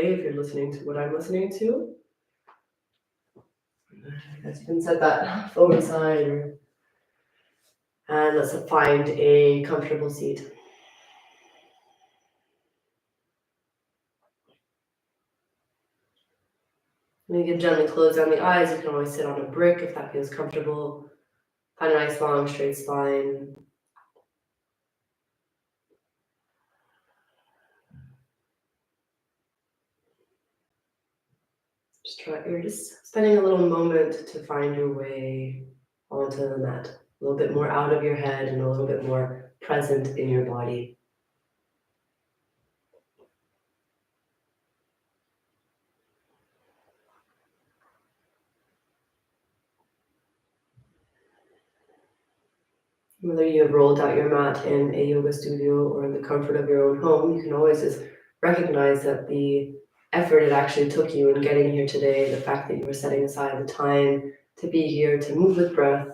way if you're listening to what I'm listening to. I guess you can set that phone aside, and let's find a comfortable seat. You can gently close down the eyes. You can always sit on a brick if that feels comfortable. Find a nice long straight spine. You're just spending a little moment to find your way onto the mat. A little bit more out of your head and a little bit more present in your body. Whether you have rolled out your mat in a yoga studio or in the comfort of your own home, you can always just recognize that the effort it actually took you in getting here today, the fact that you were setting aside the time to be here, to move with breath,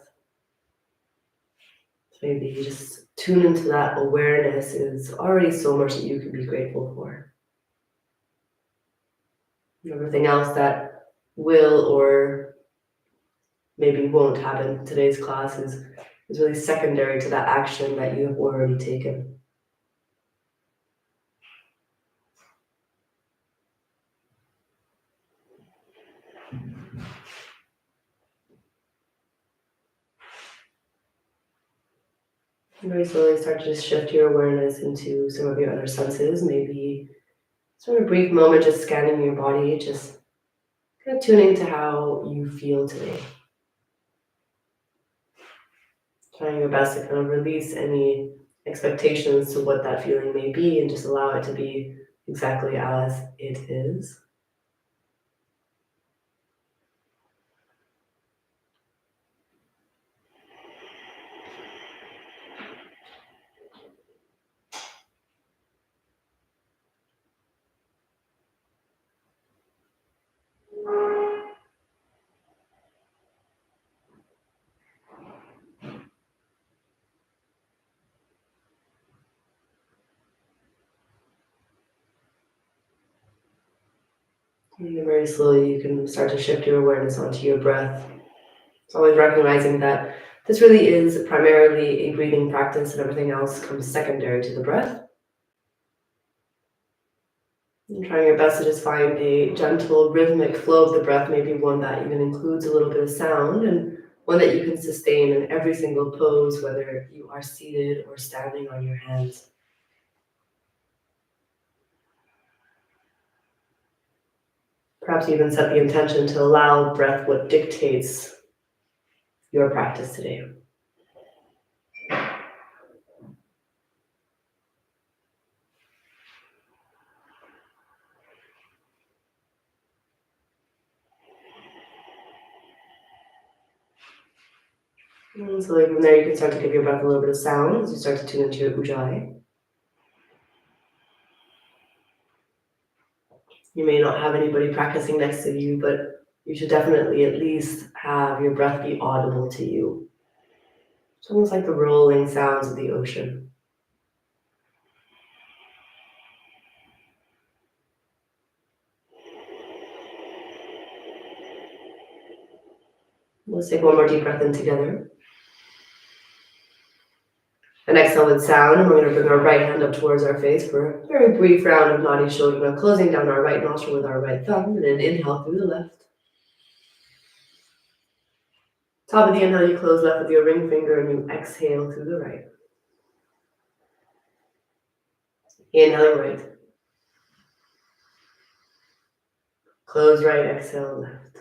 maybe you just tune into that awareness is already so much that you can be grateful for. Everything else that will or maybe won't happen in today's class is really secondary to that action that you have already taken. Very slowly start to just shift your awareness into some of your other senses. Maybe spend a brief moment just scanning your body, just kind of tuning to how you feel today. Trying your best to kind of release any expectations to what that feeling may be and just allow it to be exactly as it is. And very slowly you can start to shift your awareness onto your breath. It's always recognizing that this really is primarily a breathing practice and everything else comes secondary to the breath. And trying your best to just find a gentle rhythmic flow of the breath, maybe one that even includes a little bit of sound and one that you can sustain in every single pose, whether you are seated or standing on your hands. Perhaps even set the intention to allow breath what dictates your practice today. And so from there, you can start to give your breath a little bit of sound as you start to tune into your ujjayi. You may not have anybody practicing next to you, but you should definitely at least have your breath be audible to you. It's almost like the rolling sounds of the ocean. Let's take one more deep breath in together. And exhale with sound, and we're going to bring our right hand up towards our face for a very brief round of Nadi Shodhana, closing down our right nostril with our right thumb, and then inhale through the left. Top of the inhale, you close left with your ring finger, and you exhale through the right. Inhaling right. Close right, exhale left.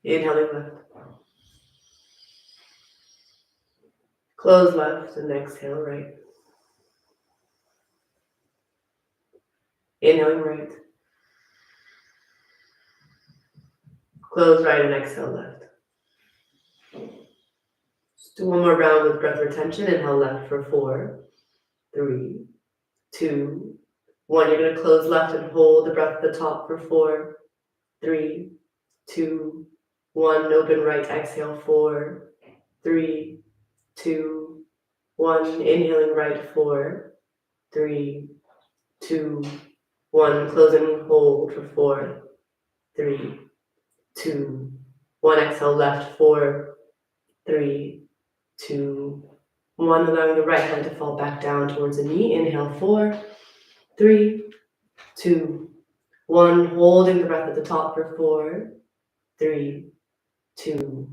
Inhaling left. Close left and exhale right. Inhaling right. Close right and exhale left. Just do one more round with breath retention. Inhale left for 4, 3, 2, 1. You're going to close left and hold the breath at the top for 4, 3, 2, 1. Open right, exhale 4, 3, 2, 1. Inhaling right 4, 3, 2, 1. Close and hold for 4, 3, 2, 1. Exhale, left, 4, 3, 2, 1. Allowing the right hand to fall back down towards the knee. Inhale, 4, 3, 2, 1. Holding the breath at the top for 4, 3, 2,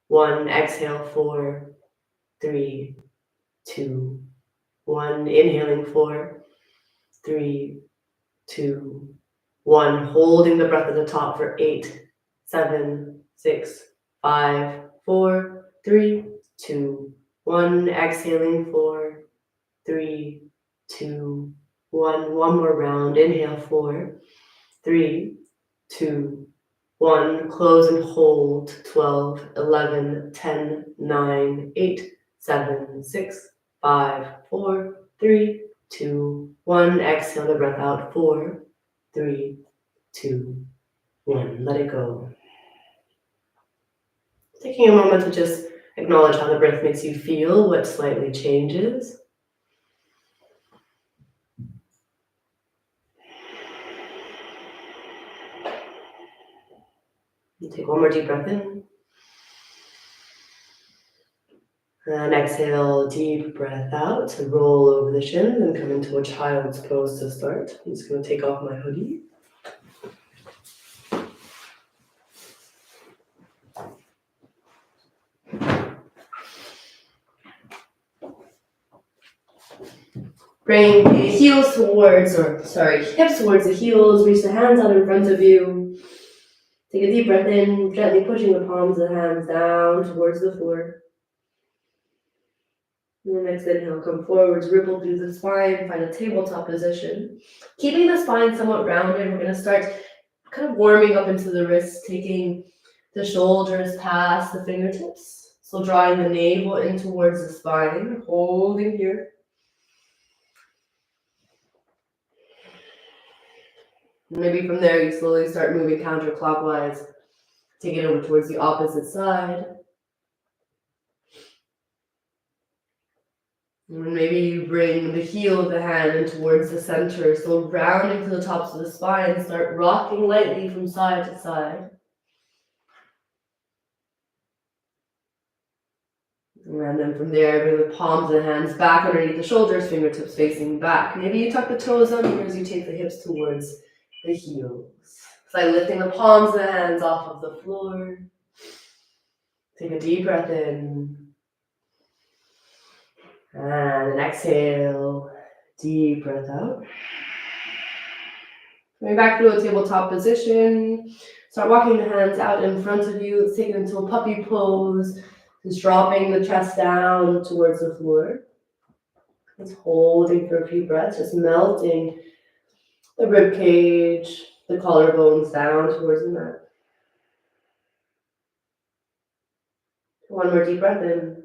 1. Exhale, 4, 3, 2, 1. Inhaling, 4, 3, 2, 1. Holding the breath at the top for 8, 7, 6, 5, 4, 3, 2, 1. Exhaling, 4, 3, 2, 1. One more round. Inhale, 4, 3, 2, 1. Close and hold. 12, 11, 10, 9, 8, 7, 6, 5, 4, 3, 2, 1. Exhale the breath out. 4, 3, 2, 1. Let it go. Taking a moment to just acknowledge how the breath makes you feel, what slightly changes. You take one more deep breath in. And exhale, deep breath out to roll over the shins and come into a child's pose to start. I'm just going to take off my hoodie. Bring the hips towards the heels. Reach the hands out in front of you. Take a deep breath in, gently pushing the palms of the hands down towards the floor. And the next inhale, come forwards, ripple through the spine, find a tabletop position. Keeping the spine somewhat rounded, we're going to start kind of warming up into the wrists, taking the shoulders past the fingertips. So drawing the navel in towards the spine, holding here. Maybe from there, you slowly start moving counterclockwise, take it over towards the opposite side. And maybe you bring the heel of the hand in towards the center, so rounding to the tops of the spine, start rocking lightly from side to side. And then from there, bring the palms of the hands back underneath the shoulders, fingertips facing back. Maybe you tuck the toes under as you take the hips towards the heels. It's like lifting the palms of the hands off of the floor. Take a deep breath in. And an exhale, deep breath out. Coming back to a tabletop position. Start walking the hands out in front of you. Let's take it into a puppy pose. Just dropping the chest down towards the floor. Just holding for a few breaths, just melting the rib cage, the collarbones down towards the mat. One more deep breath in.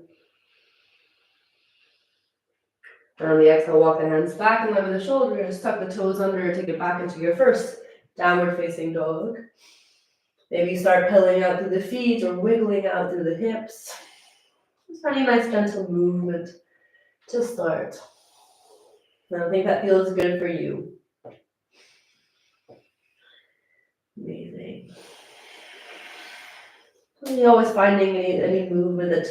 And on the exhale, walk the hands back in line with the shoulders, tuck the toes under, take it back into your first downward facing dog. Maybe start pedaling out through the feet or wiggling out through the hips. Just finding a nice gentle movement to start. And I think that feels good for you. Amazing. You're always finding any movement that,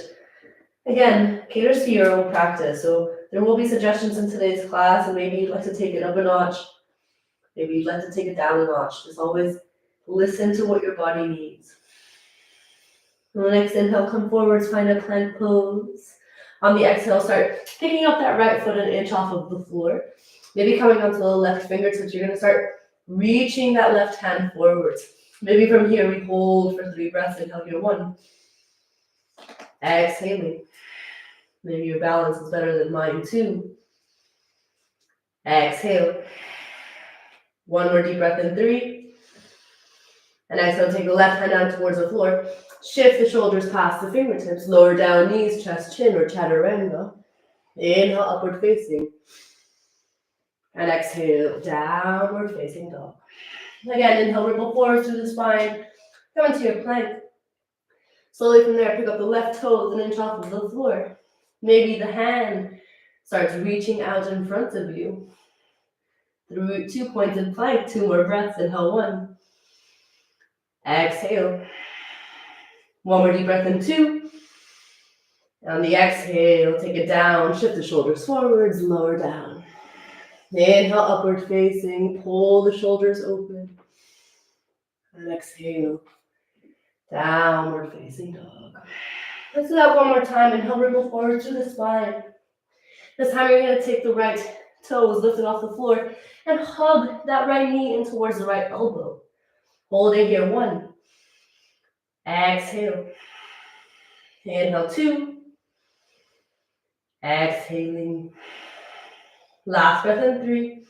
again, caters to your own practice. So there will be suggestions in today's class, and maybe you'd like to take it up a notch. Maybe you'd like to take it down a notch. Just always listen to what your body needs. On the next inhale, come forwards, find a plank pose. On the exhale, start picking up that right foot an inch off of the floor. Maybe coming onto the left fingertips, you're going to start reaching that left hand forwards. Maybe from here, we hold for 3 breaths. Inhale here, 1. Exhaling. Maybe your balance is better than mine, 2. Exhale. 1 more deep breath in, 3. And exhale, take the left hand out towards the floor. Shift the shoulders past the fingertips. Lower down knees, chest, chin, or chaturanga. Inhale, upward facing. And exhale, downward facing dog. Again, inhale, ripple forward through the spine. Come into your plank. Slowly from there, pick up the left toes an inch off of the floor. Maybe the hand starts reaching out in front of you. through 2 points in plank, 2 more breaths. Inhale, 1. Exhale. 1 more deep breath in 2. On the exhale, take it down, shift the shoulders forwards, lower down. Inhale, upward facing, pull the shoulders open. And exhale, downward facing dog. Let's do that one more time. Inhale, wriggle forward through the spine. This time you're going to take the right toes lifted off the floor and hug that right knee in towards the right elbow. Hold it here, 1. Exhale. Inhale, 2. Exhaling. Last breath in 3.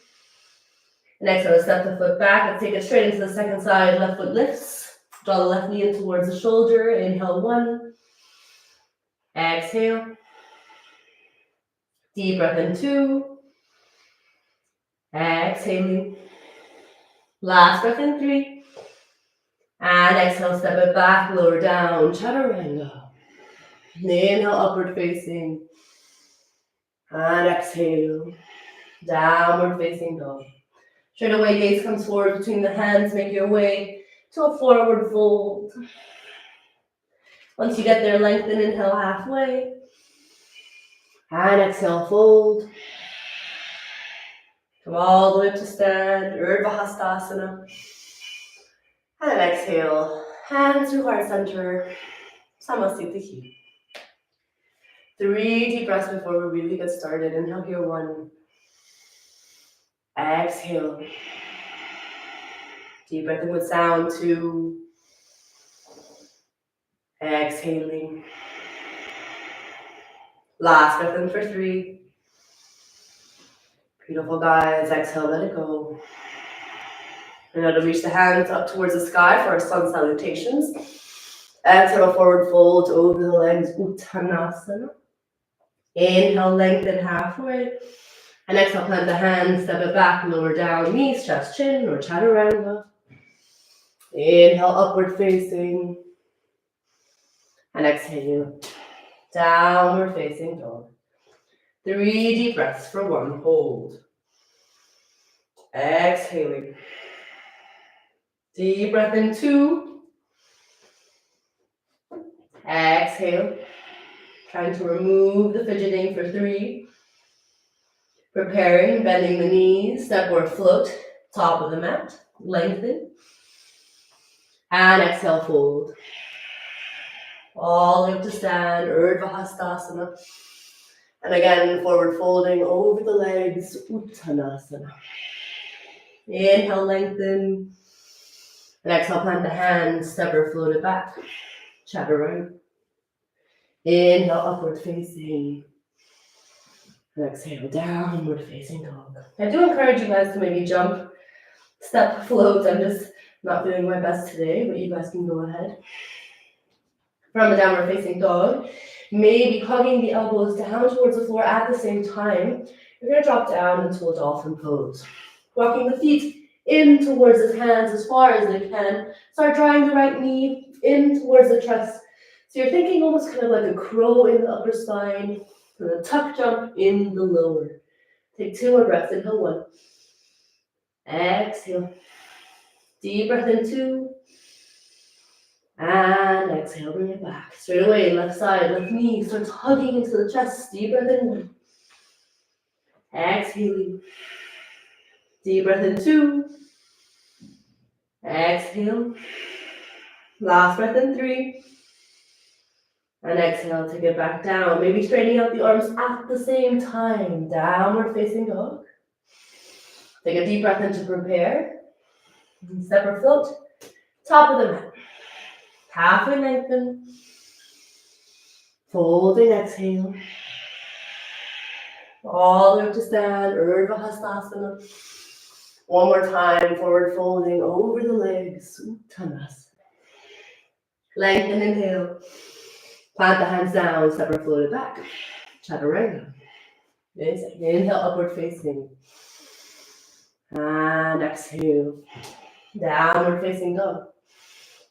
And exhale, step the foot back. Let's take it straight into the second side. Left foot lifts. Draw the left knee in towards the shoulder. Inhale, 1. Exhale. Deep breath in 2. Exhaling. Last breath in 3. And exhale, step it back, lower down, chaturanga. Inhale, upward facing. And exhale, downward facing dog. Straight away, gaze comes forward between the hands. Make your way to a forward fold. Once you get there, lengthen, inhale halfway. And exhale, fold. Come all the way up to stand, Urdhva Hastasana. And exhale, hands to heart center, Samasthiti. 3 deep breaths before we really get started. Inhale here, 1. Exhale. Deep breath in with sound, 2. Exhaling. Last breath in for 3. Beautiful, guys. Exhale, let it go. And now to reach the hands up towards the sky for our sun salutations. Exhale, forward fold over the legs, Uttanasana. Inhale, lengthen halfway. And exhale, plant the hands, step it back, lower down, knees, chest, chin, or chaturanga. Inhale, upward facing. And exhale, downward facing dog. 3 deep breaths for 1, hold. Exhaling. Deep breath in 2. Exhale. Trying to remove the fidgeting for 3. Preparing, bending the knees, step or float, top of the mat, lengthen. And exhale, fold. All the way up to stand, Urdhva Hastasana. And again, forward folding over the legs, Uttanasana. Inhale, lengthen. And exhale, plant the hands, step or float it back, chaturanga. Inhale, upward facing. And exhale, downward facing dog. I do encourage you guys to maybe jump, step, float. I'm just not feeling my best today, but you guys can go ahead. From a downward facing dog, maybe hugging the elbows down towards the floor at the same time. You're going to drop down into a dolphin pose. Walking the feet in towards the hands as far as they can. Start drawing the right knee in towards the chest. So you're thinking almost kind of like a crow in the upper spine, and a tuck jump in the lower. Take 2 more breaths. Inhale, 1. Exhale. Deep breath in 2. And exhale, bring it back. Straight away, left side, left knee starts hugging into the chest. Deep breath in 1. Exhaling. Deep breath in 2. Exhale. Last breath in 3. And exhale, take it back down. Maybe straightening out the arms at the same time. Downward facing dog. Take a deep breath in to prepare. Step or float. Top of the mat. Halfway lengthen. Folding, exhale. All the way up to stand, Urdhva Hastasana. 1 more time, forward folding over the legs, Uttanasana. Lengthen, inhale. Plant the hands down, step or float it back, chaturanga. Inhale, upward facing. And exhale, downward facing dog.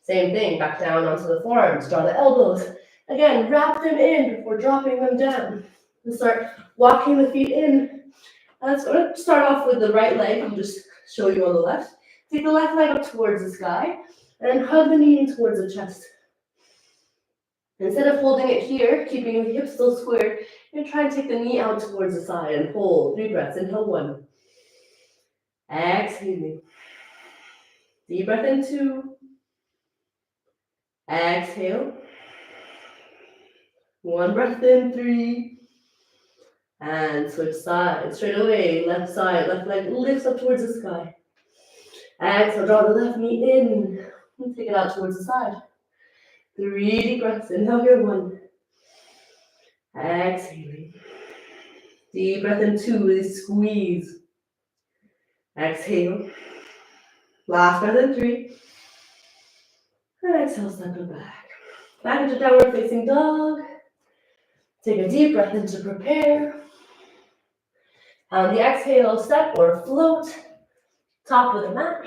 Same thing, back down onto the forearms, draw the elbows. Again, wrap them in before dropping them down. And start walking the feet in Let's go to start off with the right leg. I'll just show you on the left. Take the left leg up towards the sky and hug the knee in towards the chest. Instead of holding it here, keeping the hips still squared, you're going to try and take the knee out towards the side and hold. 3 breaths. Inhale, 1. Exhaling. Deep breath in, 2. Exhale. 1 breath in, 3. And switch sides. Straight away, left side, left leg lifts up towards the sky. Exhale, draw the left knee in. And take it out towards the side. 3 deep breaths. Inhale here, 1. Exhaling. Deep breath in, 2. Really squeeze. Exhale. Last breath in, 3. And exhale, step it back. Back into downward facing dog. Take a deep breath in to prepare. On the exhale, step or float. Top of the mat.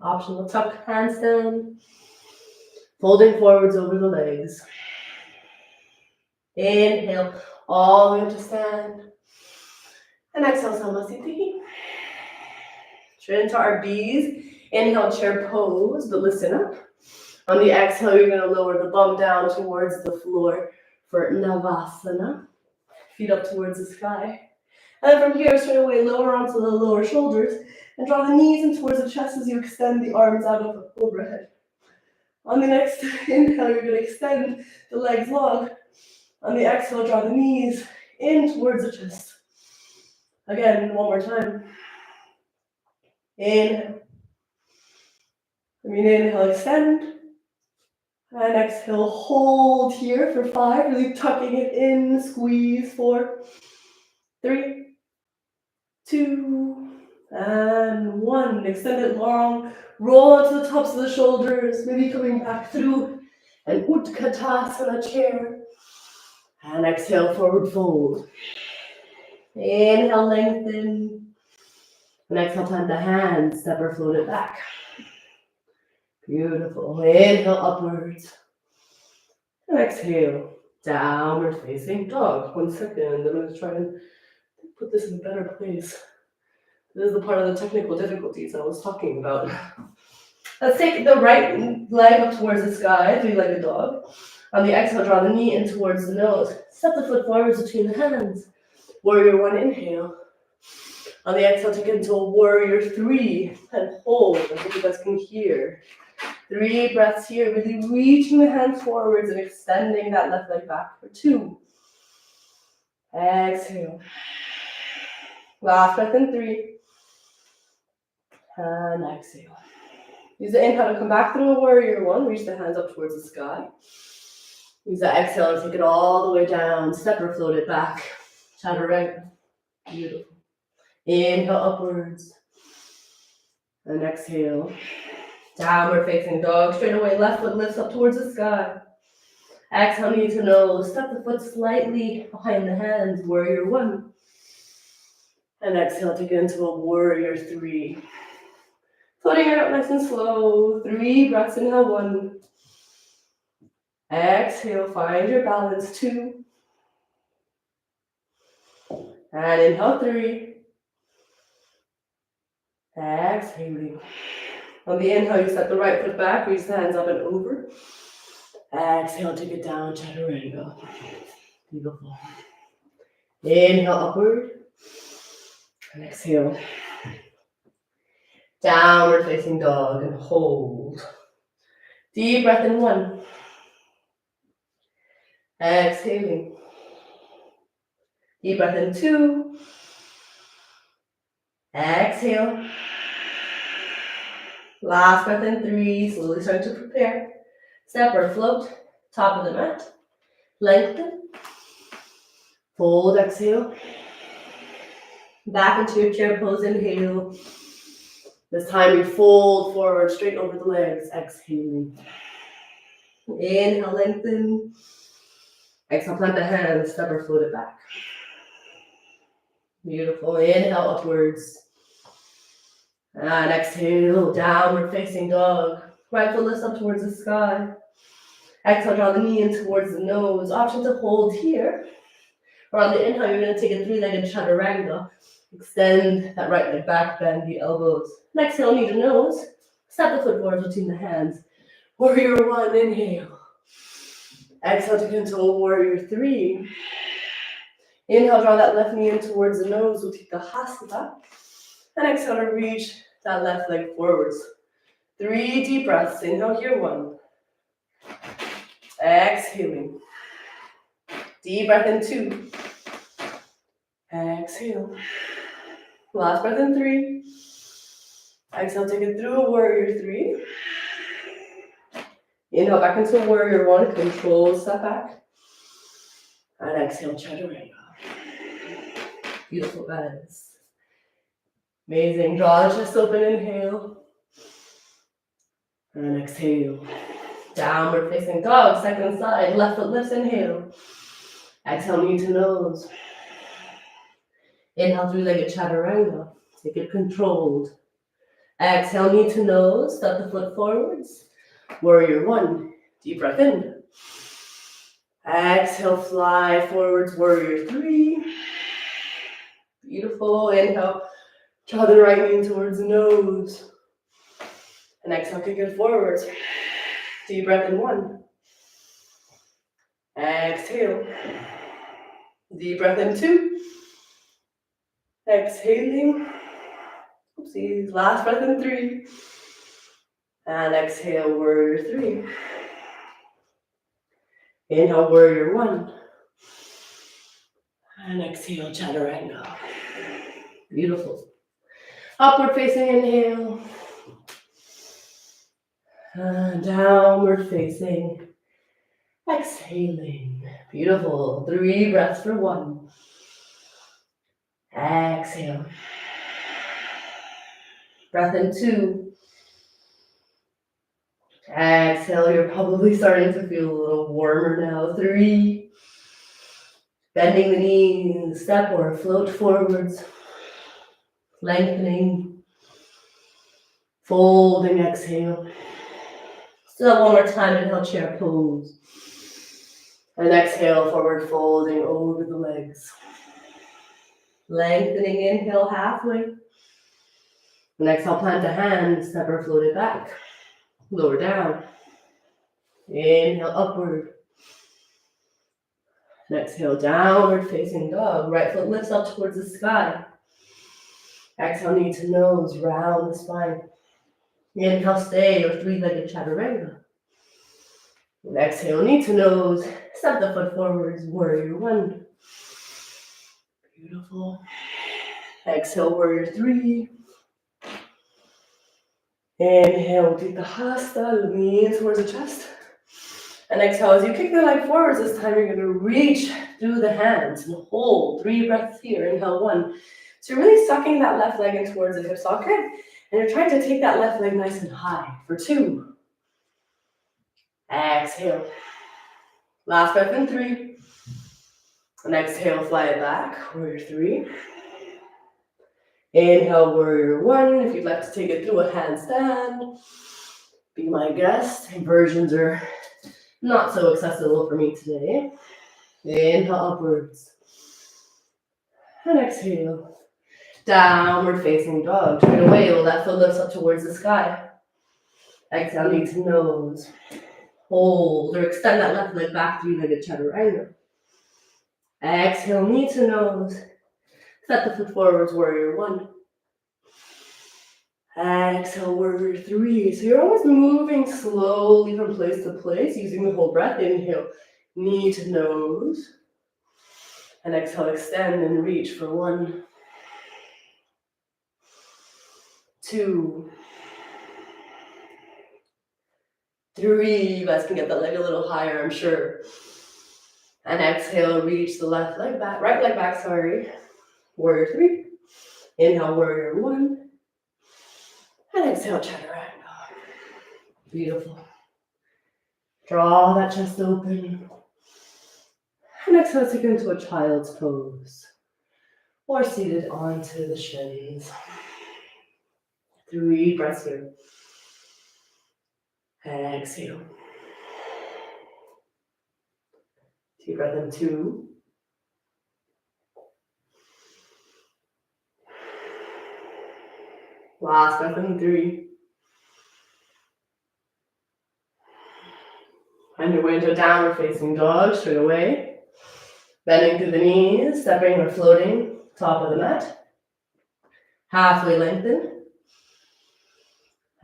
Optional tuck handstand. Folding forwards over the legs. Inhale, all the way up to stand. And exhale, Samasthiti. Straight into our B's. Inhale, chair pose, but listen up. On the exhale, you're going to lower the bum down towards the floor for Navasana. Feet up towards the sky. And from here, straight away, lower onto the lower shoulders and draw the knees in towards the chest as you extend the arms out of overhead. On the next inhale, you're going to extend the legs long. On the exhale, draw the knees in towards the chest. Again, one more time. Inhale. Inhale, extend. And exhale, hold here for 5, really tucking it in, squeeze, 4, 3, 2, and 1. Extend it long, roll onto the tops of the shoulders, maybe coming back through an Utkatasana chair. And exhale, forward fold. Inhale, lengthen. And exhale, plant the hands, step or float it back. Beautiful. Inhale, upwards. And exhale, downward facing dog. 1 second, I'm going to try and put this in a better place. This is the part of the technical difficulties I was talking about. Let's take the right leg up towards the sky, 3-legged dog. On the exhale, draw the knee in towards the nose. Step the foot forwards between the hands. Warrior 1, inhale. On the exhale, take it into a warrior 3 and hold. I think you guys can hear. 3 breaths here, really reaching the hands forwards and extending that left leg back for 2. Exhale. Last breath in 3. And exhale. Use the inhale to come back through a warrior 1. Reach the hands up towards the sky. Use the exhale to take it all the way down. Step or float it back. Chaturanga. Beautiful. Inhale upwards. And exhale. Downward facing dog. Straight away, left foot lifts up towards the sky. Exhale, knee to nose. Step the foot slightly behind the hands. Warrior 1. And exhale, take it into a warrior 3. Floating it out nice and slow. 3 breaths. Inhale, 1. Exhale, find your balance. 2. And inhale, 3. Exhaling. On the inhale, you set the right foot back, reach the hands up and over. Exhale, take it down, chaturanga. Beautiful. Inhale, upward. And exhale. Downward facing dog and hold. Deep breath in 1. Exhaling. Deep breath in 2. Exhale. Last breath in 3. Slowly start to prepare. Step or float. Top of the mat. Lengthen. Fold, exhale. Back into your chair pose, inhale. This time you fold forward, straight over the legs, exhaling. Inhale, lengthen. Exhale, plant the hands, step or float it back. Beautiful. Inhale, upwards. And exhale, downward facing dog. Right foot lifts up towards the sky. Exhale, draw the knee in towards the nose. Option to hold here. Or on the inhale, you're going to take a 3-legged chaturanga. Extend that right leg back, bend the elbows. And exhale, knee to nose. Step the foot forward between the hands. Warrior one, inhale. Exhale to come to a warrior three. Inhale, draw that left knee in towards the nose, Utthita Hasana. And exhale to reach that left leg forwards. 3 deep breaths. Inhale here, 1. Exhaling. Deep breath in 2. Exhale. Last breath in 3. Exhale, take it through a warrior 3. Inhale back into warrior 1, control, step back. And exhale, chaturanga. Beautiful, guys. Amazing. Draw the chest open, inhale. And exhale. Downward facing dog, second side. Left foot lifts, inhale. Exhale, knee to nose. Inhale, three-legged chaturanga. Take it controlled. Exhale, knee to nose. Step the foot forwards. Warrior 1. Deep breath in. Exhale, fly forwards, warrior 3. Beautiful. Inhale, draw the right knee towards the nose. And exhale, kick it forwards. Deep breath in 1. Exhale. Deep breath in 2. Exhaling. Oopsies. Last breath in 3. And exhale, warrior 3. Inhale, warrior 1. And exhale, chaturanga. Beautiful. Upward facing inhale. And downward facing. Exhaling. Beautiful. 3 breaths for 1. Exhale. Breath in 2. Exhale. You're probably starting to feel a little warmer now. 3. Bending the knees, step or float forwards. Lengthening. Folding, exhale. Still one more time, inhale, chair pose. And exhale, forward folding over the legs. Lengthening, inhale, halfway. And exhale, plant a hand, step or float it back. Lower down. Inhale, upward. And exhale, downward facing dog. Right foot lifts up towards the sky. Exhale, knee to nose, round the spine. Inhale, stay or three-legged chaturanga. And exhale, knee to nose, step the foot forwards, warrior 1. Beautiful. Exhale, warrior 3. Inhale, Utthita Hasana, lean towards the chest. And exhale, as you kick the leg forwards, this time you're going to reach through the hands and hold. 3 breaths here. Inhale, 1. So you're really sucking that left leg in towards the hip socket. And you're trying to take that left leg nice and high for 2. Exhale. Last breath in 3. And exhale, fly it back. Warrior 3. Inhale, warrior 1. If you'd like to take it through a handstand, be my guest. Inversions are not so accessible for me today. Inhale, upwards. And exhale. Downward facing dog. Turn away, left foot lifts up towards the sky. Exhale, knee to nose. Hold or extend that left leg back, three-legged chaturanga. Exhale, knee to nose. Step the foot forwards, warrior 1. Exhale, warrior 3. So you're almost moving slowly from place to place, using the whole breath. Inhale, knee to nose. And exhale, extend and reach for 1, 2, 3. You guys can get that leg a little higher, I'm sure. And exhale, reach the left leg back, right leg back, sorry. Warrior 3. Inhale, warrior 1. And exhale, chaturanga. Beautiful. Draw that chest open. And exhale, take it into a child's pose. Or seated onto the shins. 3 breaths here. Exhale. Deep breath in 2. Last breath in 3. Find your way into a downward facing dog straight away. Bending through the knees, stepping or floating, top of the mat. Halfway lengthen.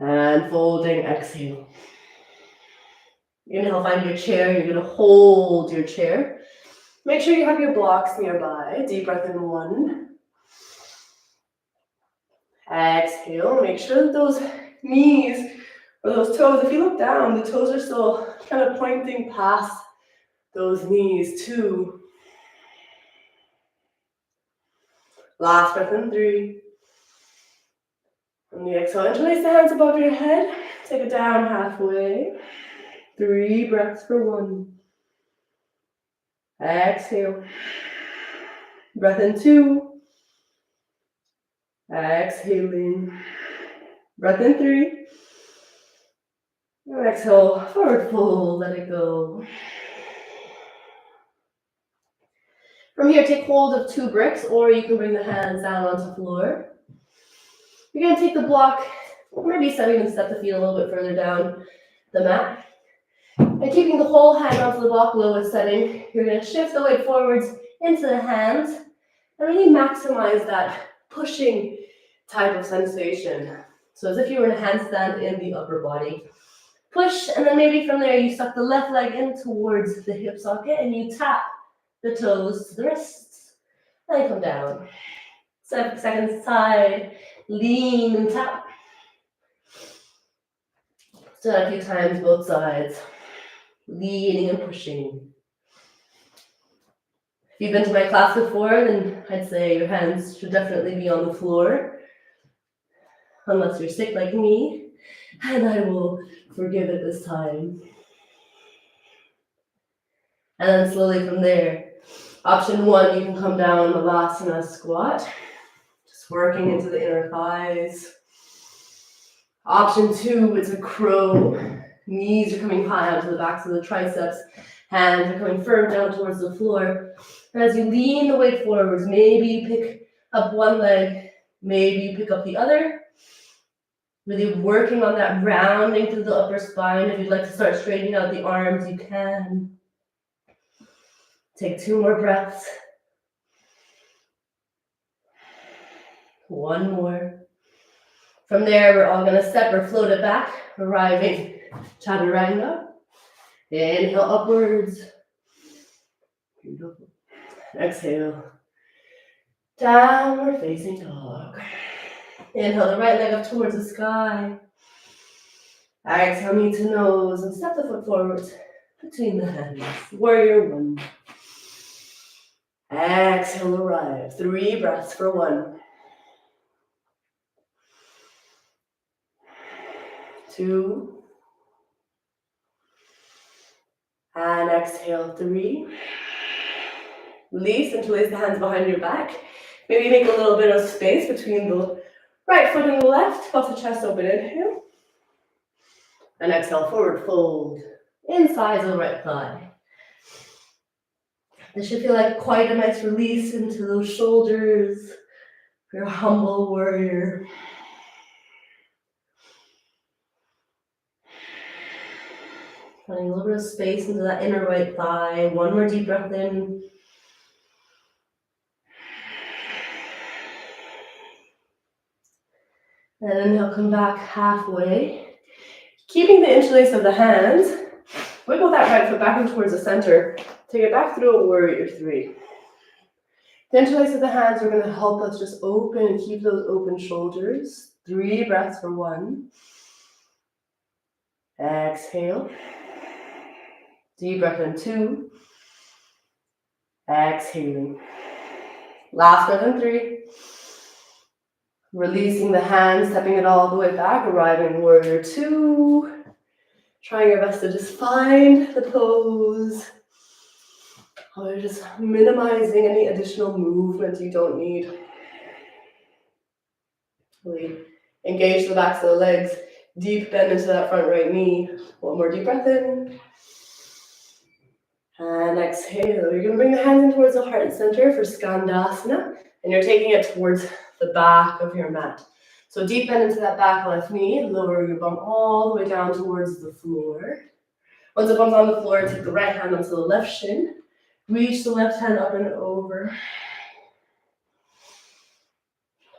And folding, exhale. Inhale, find your chair. You're going to hold your chair. Make sure you have your blocks nearby. Deep breath in 1. Exhale. Make sure that those knees or those toes, if you look down, the toes are still kind of pointing past those knees. 2. Last breath in 3. On the exhale, interlace the hands above your head. Take it down halfway. 3 breaths for 1. Exhale. Breath in 2. Exhaling. Breath in 3. And exhale, forward fold, let it go. From here, take hold of 2 bricks, or you can bring the hands down onto the floor. You're going to take the block, maybe even step the feet a little bit further down the mat. And keeping the whole hand onto the block, lowest setting, you're going to shift the weight forwards into the hands and really maximize that pushing type of sensation. So as if you were in a handstand in the upper body. Push, and then maybe from there you suck the left leg in towards the hip socket and you tap the toes to the wrists. Then come down. 7 seconds side, lean and tap. Do that a few times, both sides. Leaning and pushing. If you've been to my class before, then I'd say your hands should definitely be on the floor. Unless you're sick like me, and I will forgive it this time. And then slowly from there, option 1, you can come down Malasana squat. Just working into the inner thighs. Option 2, it's a crow. Knees are coming high onto the backs of the triceps. Hands are coming firm down towards the floor. And as you lean the weight forwards, maybe you pick up one leg, maybe you pick up the other. Really working on that rounding through the upper spine. If you'd like to start straightening out the arms, you can. Take 2 more breaths. 1 more. From there, we're all going to step or float it back, arriving chaturanga. Inhale upwards. Beautiful. Exhale. Downward facing dog. Inhale the right leg up towards the sky. Exhale knee to nose and step the foot forwards between the hands. Warrior 1. Exhale, arrive. 3 breaths for 1. 2. And exhale, 3. Release, interlace the hands behind your back. Maybe make a little bit of space between the right foot and the left. Puff the chest open, inhale. And exhale, forward fold. Inside of the right thigh. This should feel like quite a nice release into those shoulders. For your humble warrior. Finding a little bit of space into that inner right thigh. 1 more deep breath in. And then he'll come back halfway. Keeping the interlace of the hands, wiggle that right foot back towards the center. Take it back through a warrior 3. The interlace of the hands are going to help us just open and keep those open shoulders. 3 breaths for 1. Exhale. Deep breath in 2. Exhaling. Last breath in 3. Releasing the hands, stepping it all the way back, arriving warrior 2. Trying your best to just find the pose. Or just minimizing any additional movement you don't need. Really engage the backs of the legs. Deep bend into that front right knee. 1 more deep breath in. And exhale. You're going to bring the hands in towards the heart center for Skandasana. And you're taking it towards the back of your mat. So deep bend into that back left knee, lower your bum all the way down towards the floor. Once the bum's on the floor, take the right hand onto the left shin. Reach the left hand up and over.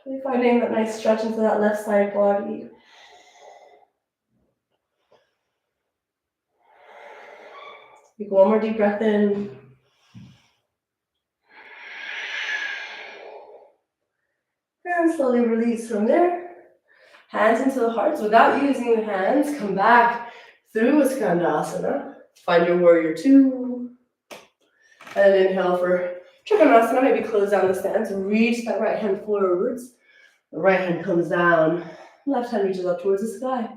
Really finding that nice stretch into that left side body. Take one more deep breath in. And slowly release from there. Hands into the heart. So without using the hands, come back through a skandasana. Find your warrior two. And inhale for trikonasana. Maybe close down the stance. Reach that right hand forwards. The right hand comes down. Left hand reaches up towards the sky.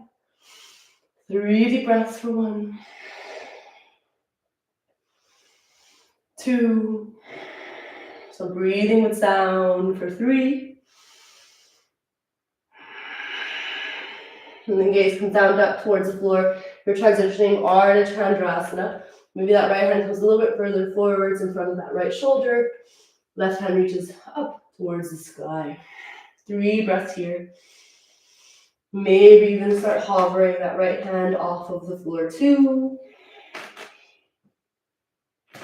3 deep breaths for 1. 2. So breathing with sound for 3. And then gaze comes down back towards the floor. You're transitioning Ardha Chandrasana. Maybe that right hand comes a little bit further forwards in front of that right shoulder. Left hand reaches up towards the sky. 3 breaths here. Maybe even start hovering that right hand off of the floor 2.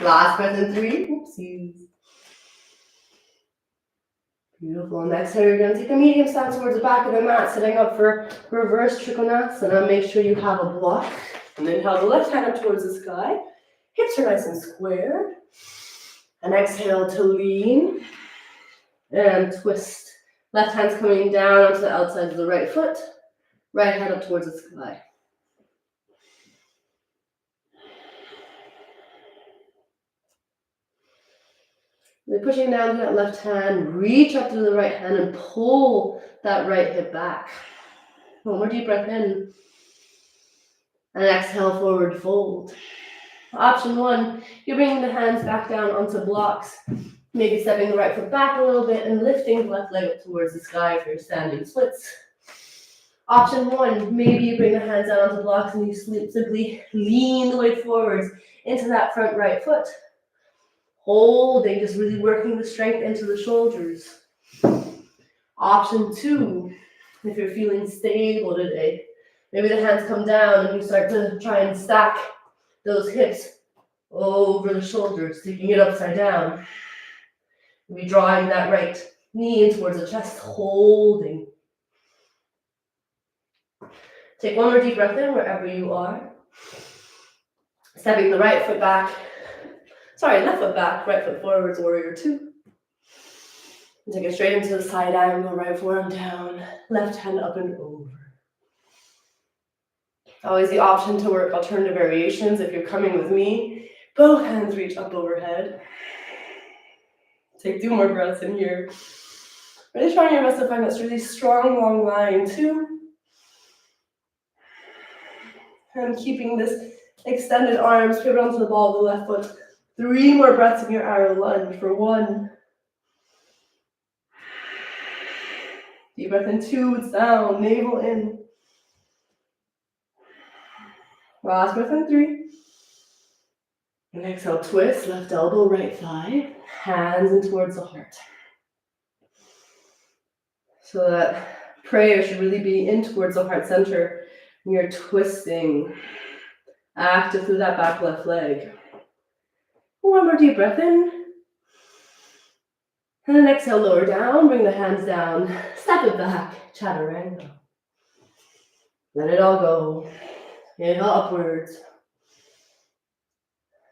Last breath in 3. Oopsies. Beautiful. And exhale, you're going to take a medium stance towards the back of the mat, setting up for reverse trikonasana. Make sure you have a block. And then inhale the left hand up towards the sky. Hips are nice and square. And exhale to lean and twist. Left hand's coming down onto the outside of the right foot. Right hand up towards the sky. Then pushing down to that left hand, reach up to the right hand and pull that right hip back. One more deep breath in. And exhale, forward fold. Option 1, you're bringing the hands back down onto blocks. Maybe stepping the right foot back a little bit and lifting the left leg up towards the sky if you're standing splits. Option 1, maybe you bring the hands down onto blocks and you simply lean the weight forwards into that front right foot. Holding, just really working the strength into the shoulders. Option 2, if you're feeling stable today, maybe the hands come down and you start to try and stack those hips over the shoulders, taking it upside down. Maybe drawing that right knee in towards the chest, holding. Take one more deep breath in wherever you are. Stepping the left foot back, right foot forwards, warrior 2. And take it straight into the side angle, right forearm down, left hand up and over. Always the option to work alternative variations. If you're coming with me, both hands reach up overhead. Take 2 more breaths in here. Really trying your best to find this really strong, long line 2. And keeping this extended arms, pivot onto the ball of the left foot. 3 more breaths in your arrow lunge for 1. Deep breath in 2 with sound, navel in. Last breath in 3. And exhale, twist, left elbow, right thigh. Hands in towards the heart. So that prayer should really be in towards the heart center. And you're twisting, active through that back left leg. 1 more deep breath in. And then exhale, lower down, bring the hands down, step it back, chaturanga. Let it all go. Inhale upwards.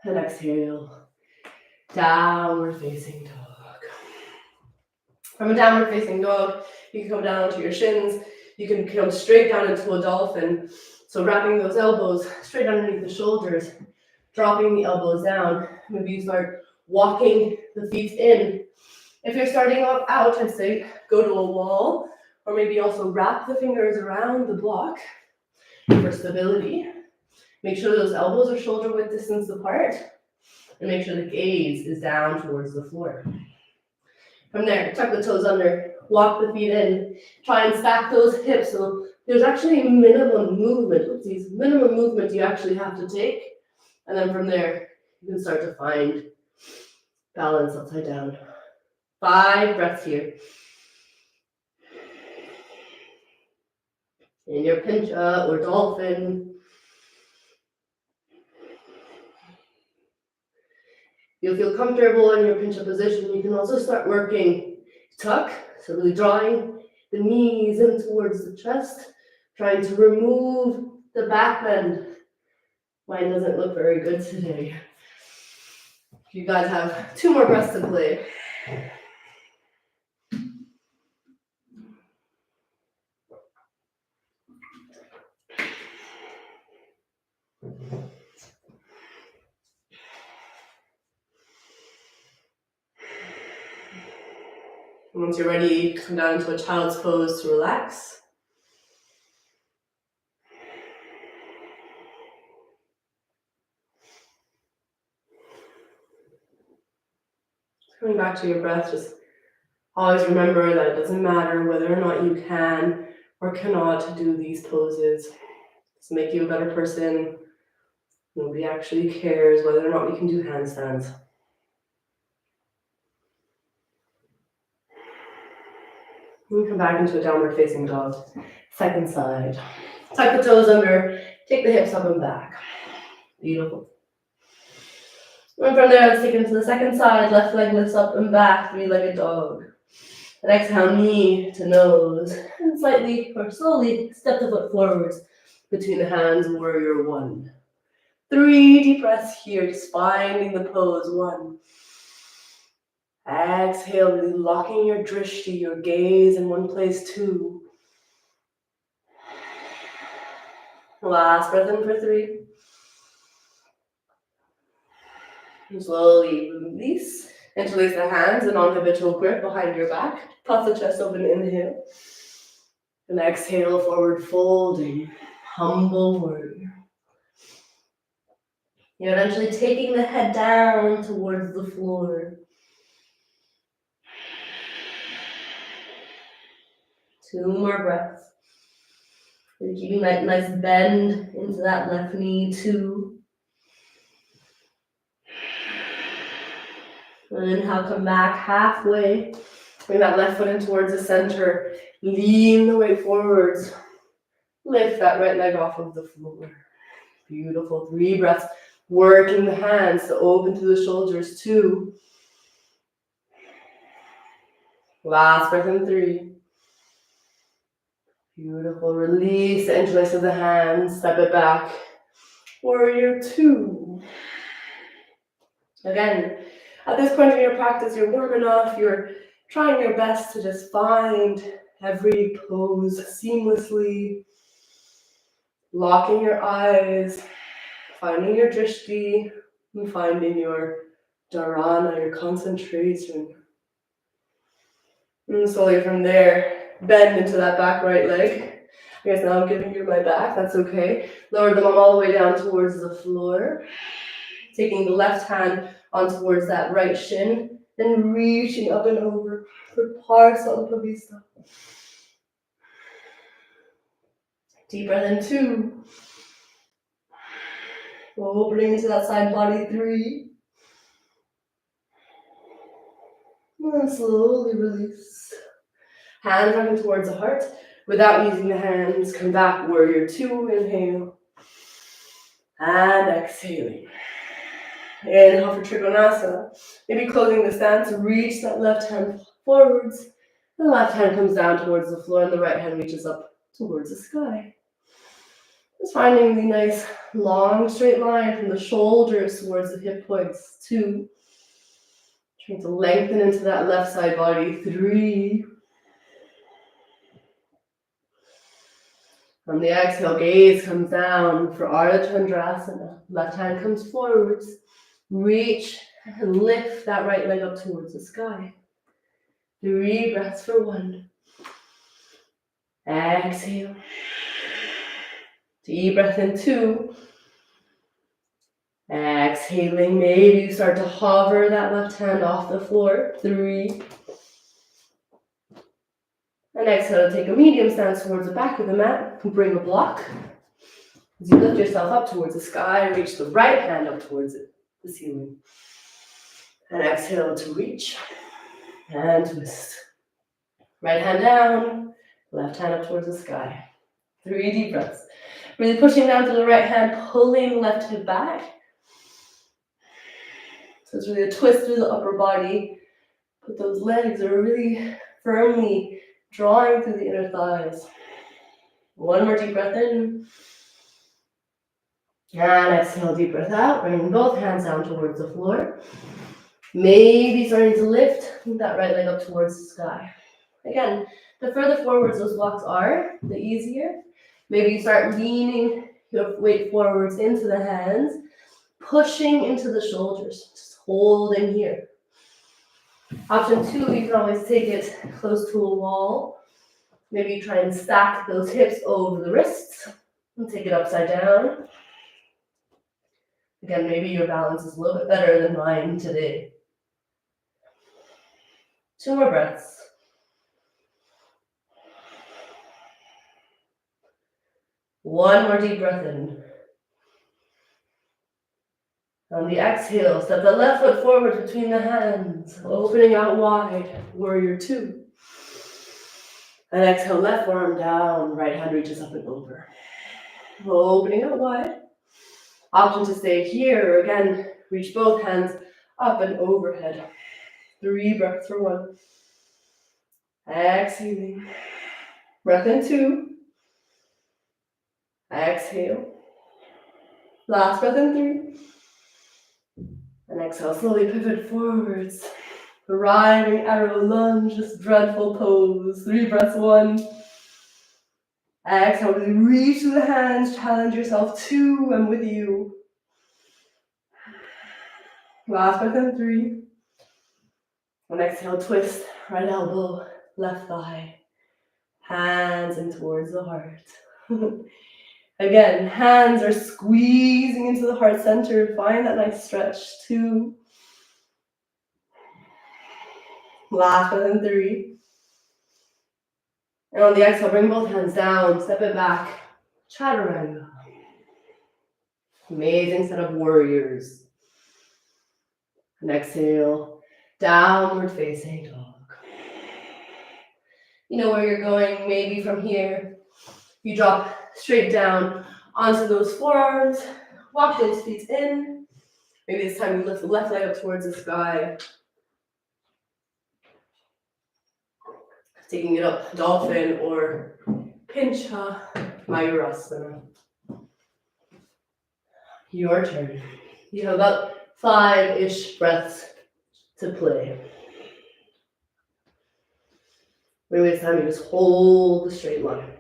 And exhale, downward facing dog. From a downward facing dog, you can come down onto your shins. You can come straight down into a dolphin. So wrapping those elbows straight underneath the shoulders, dropping the elbows down. Maybe you start walking the feet in. If you're starting out, I'd say go to a wall, or maybe also wrap the fingers around the block for stability. Make sure those elbows are shoulder width distance apart, and make sure the gaze is down towards the floor. From there, tuck the toes under, walk the feet in, try and stack those hips. So there's actually minimum movement. Minimum movement you actually have to take, and then from there, you can start to find balance upside down. 5 breaths here. In your pinch up or dolphin. You'll feel comfortable in your pinch up position. You can also start working tuck, so really drawing the knees in towards the chest, trying to remove the back bend. Mine doesn't look very good today. You guys have 2 more breaths to play. Once you're ready, come down into a child's pose to relax. Coming back to your breath, just always remember that it doesn't matter whether or not you can or cannot do these poses. It's make you a better person. Nobody actually cares whether or not we can do handstands. And come back into a downward facing dog. Second side. Tuck the toes under, take the hips up and back. Beautiful. And from there, let's take it to the second side. Left leg lifts up and back, 3-legged dog. And exhale, knee to nose. And slightly or slowly step the foot forwards between the hands, warrior 1. 3 deep breaths here, just finding the pose. 1. Exhale, really locking your drishti, your gaze in one place. 2. Last breath in for 3. And slowly release. Interlace the hands, a non-habitual grip behind your back. Puff the chest open, inhale. And exhale, forward folding. Humble warrior. You're eventually taking the head down towards the floor. 2 more breaths. You're keeping that nice bend into that left knee. 2. And inhale, come back halfway. Bring that left foot in towards the center. Lean the weight forwards. Lift that right leg off of the floor. Beautiful. 3 breaths. Working the hands to open to the shoulders. 2. Last breath in 3. Beautiful. Release the interlace of the hands. Step it back. Warrior 2. Again, at this point in your practice, you're warm enough. You're trying your best to just find every pose seamlessly. Locking your eyes. Finding your drishti. And finding your dharana, your concentration. And slowly from there, bend into that back right leg. I guess now I'm giving you my back, that's okay. Lower the mum all the way down towards the floor. Taking the left hand on towards that right shin, then reaching up and over for Parsalpavista. Deep breath in 2. Opening into that side body. 3. And slowly release. Hands running towards the heart. Without using the hands, come back, warrior 2, inhale. And exhaling. Inhale for Trikonasana. Maybe closing the stance, reach that left hand forwards. The left hand comes down towards the floor and the right hand reaches up towards the sky. Just finding the nice long straight line from the shoulders towards the hip points. 2. Trying to lengthen into that left side body. 3. On the exhale, gaze comes down for Ardha Chandrasana. Left hand comes forwards. Reach and lift that right leg up towards the sky. 3 breaths for 1. Exhale. Deep breath in 2. Exhaling, maybe you start to hover that left hand off the floor. 3. And exhale, take a medium stance towards the back of the mat. Bring a block. As you lift yourself up towards the sky, reach the right hand up towards it, the ceiling. And exhale to reach and twist. Right hand down, left hand up towards the sky. 3 deep breaths. Really pushing down to the right hand, pulling left hip back. So it's really a twist through the upper body. But those legs are really firmly drawing through the inner thighs. One more deep breath in. And exhale, deep breath out. Bring both hands down towards the floor. Maybe starting to lift that right leg up towards the sky. Again, the further forwards those blocks are, the easier. Maybe you start leaning your weight forwards into the hands, pushing into the shoulders, just holding here. Option 2, you can always take it close to a wall. Maybe you try and stack those hips over the wrists and take it upside down. Again, maybe your balance is a little bit better than mine today. 2 more breaths. One more deep breath in. On the exhale, step the left foot forward between the hands, opening out wide, warrior 2. And exhale, left forearm down, right hand reaches up and over. Opening out wide. Option to stay here, again, reach both hands up and overhead. 3 breaths for 1. Exhaling. Breath in 2. Exhale. Last breath in 3. And exhale, slowly pivot forwards. Riding arrow lunge, this dreadful pose. 3 breaths, 1. Exhale, really reach through the hands, challenge yourself. 2, I'm with you. Last breath in 3. And exhale, twist, right elbow, left thigh. Hands in towards the heart. Again, hands are squeezing into the heart center. Find that nice stretch. 2. Last breath in 3. And on the exhale, bring both hands down, step it back. Chaturanga. Amazing set of warriors. And exhale, downward facing dog. You know where you're going, maybe from here. You drop straight down onto those forearms, walk those feet in. Maybe this time you lift the left leg up towards the sky. Taking it up, dolphin or pincha mayurasana. Your turn. You have about 5-ish breaths to play. Maybe this time you just hold the straight line.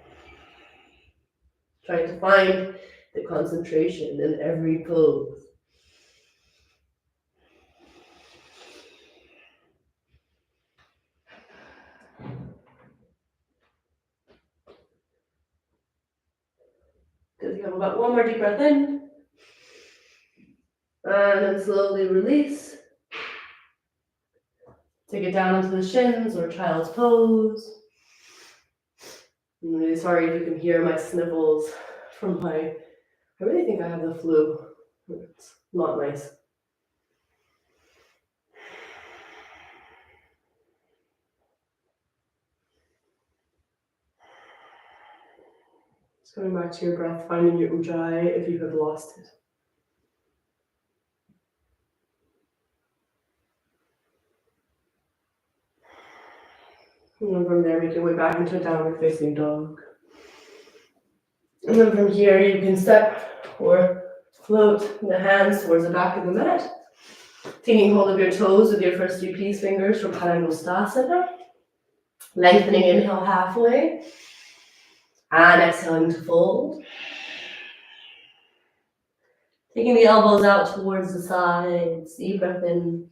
Trying to find the concentration in every pose. Good, you have about 1 more deep breath in. And then slowly release. Take it down into the shins or child's pose. I'm really sorry if you can hear my sniffles from I really think I have the flu. It's not nice. Just going back to your breath, finding your ujjayi if you have lost it. And then from there, make your way back into downward facing dog. And then from here, you can step or float the hands towards the back of the mat. Taking hold of your toes with your first 3 peace fingers for Padangusthasana. Lengthening, inhale halfway. And exhaling to fold. Taking the elbows out towards the sides. Deep breath in.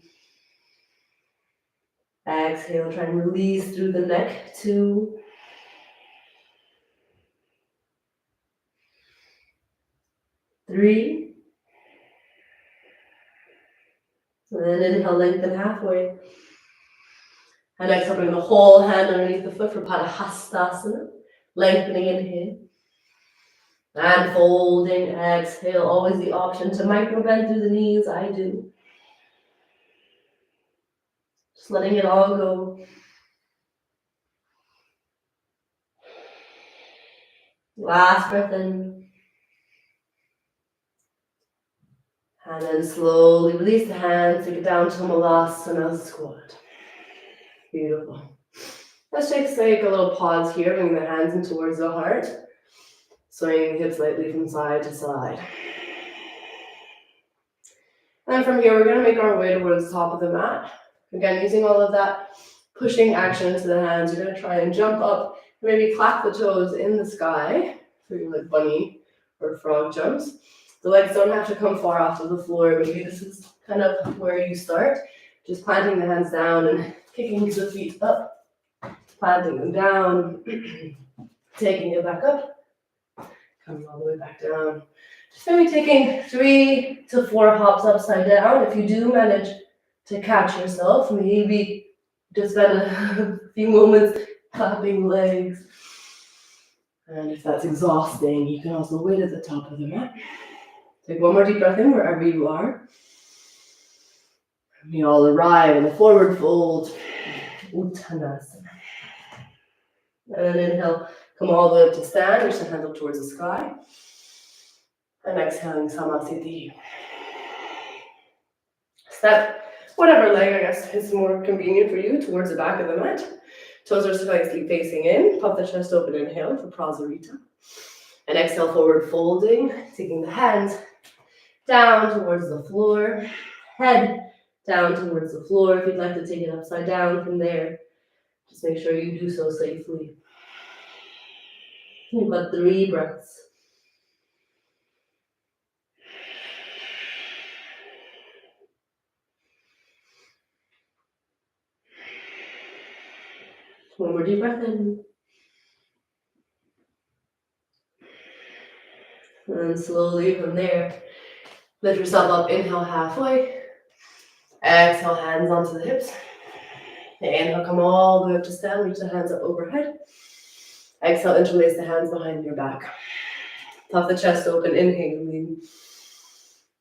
Exhale, try and release through the neck. 2. 3. And then inhale, lengthen halfway. And exhale, bring the whole hand underneath the foot for Padahastasana. Lengthening inhale. And folding, exhale. Always the option to micro bend through the knees. I do. Just letting it all go. Last breath in. And then slowly release the hands, take it down to Malasana squat. Beautiful. Let's take a little pause here, bring the hands in towards the heart. Swaying the hips lightly from side to side. And from here, we're going to make our way towards the top of the mat. Again, using all of that pushing action into the hands, you're going to try and jump up, maybe clap the toes in the sky, so you're like bunny or frog jumps. The legs don't have to come far off of the floor. Maybe this is kind of where you start. Just planting the hands down and kicking the feet up, planting them down, taking it back up, coming all the way back down. Just maybe taking 3 to 4 hops upside down. If you do manage to catch yourself, maybe just spend a few moments clapping legs. And if that's exhausting, you can also wait at the top of the mat. Take one more deep breath in wherever you are. We all arrive in the forward fold, Uttanasana. And then inhale, come all the way up to stand, reach the hands up towards the sky. And exhaling, Samasthiti. Step whatever leg, I guess, is more convenient for you towards the back of the mat. Toes are slightly facing in. Puff the chest open, inhale for Prasarita. And exhale, forward folding, taking the hands down towards the floor. Head down towards the floor. If you'd like to take it upside down from there, just make sure you do so safely. You've got 3 breaths. One more deep breath in. And slowly from there, lift yourself up, inhale halfway. Exhale, hands onto the hips. Inhale, come all the way up to stand, reach the hands up overhead. Exhale, interlace the hands behind your back. Puff the chest open, inhaling.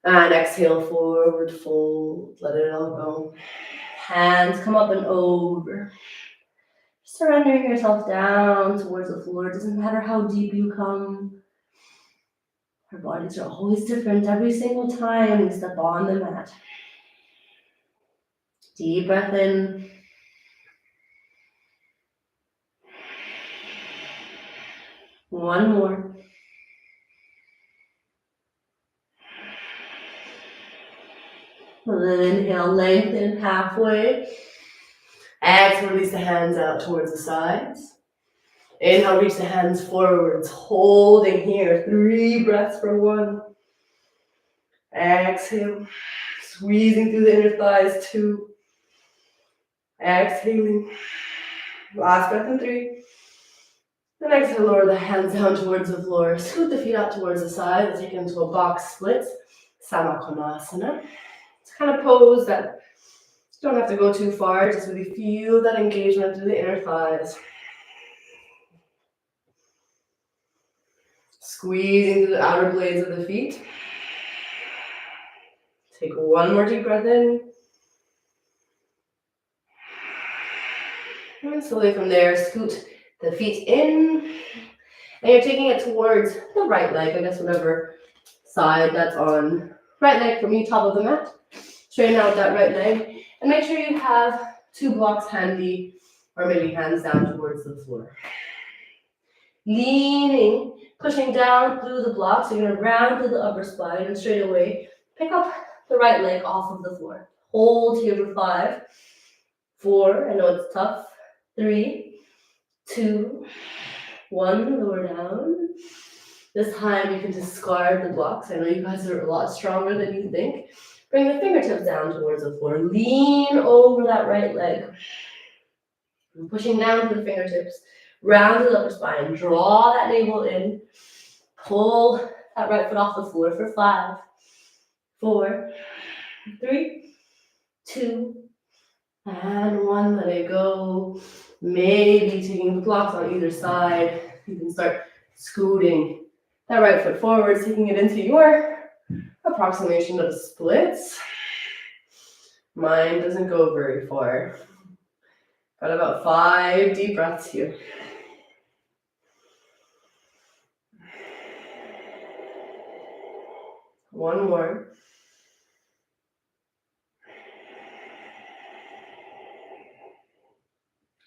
And exhale, forward fold, let it all go. Hands come up and over. Surrendering yourself down towards the floor. It doesn't matter how deep you come. Our bodies are always different every single time we step on the mat. Deep breath in. One more. And then inhale, lengthen halfway. Exhale, release the hands out towards the sides. Inhale, reach the hands forwards, holding here. 3 breaths for 1. Exhale, squeezing through the inner thighs. 2. Exhaling. Last breath in 3. And exhale, lower the hands down towards the floor. Scoot the feet out towards the side. Let's take it into a box split. Samakonasana. It's kind of pose that you don't have to go too far. Just really feel that engagement through the inner thighs. Squeezing through the outer blades of the feet. Take one more deep breath in. And slowly from there, scoot the feet in. And you're taking it towards the right leg, I guess whatever side that's on. Right leg for me, top of the mat. Straighten out that right leg. And make sure you have 2 blocks handy, or maybe hands down towards the floor. Leaning, pushing down through the blocks. You're going to round through the upper spine and straight away pick up the right leg off of the floor. Hold here for 5, 4, I know it's tough, 3, 2, 1, lower down. This time you can discard the blocks. I know you guys are a lot stronger than you think. Bring the fingertips down towards the floor. Lean over that right leg. And pushing down to the fingertips. Round the upper spine. Draw that navel in. Pull that right foot off the floor for 5, 4, 3, 2, and 1. Let it go. Maybe taking the blocks on either side. You can start scooting that right foot forward, taking it into your approximation of splits. Mine doesn't go very far. Got about 5 deep breaths here. One more.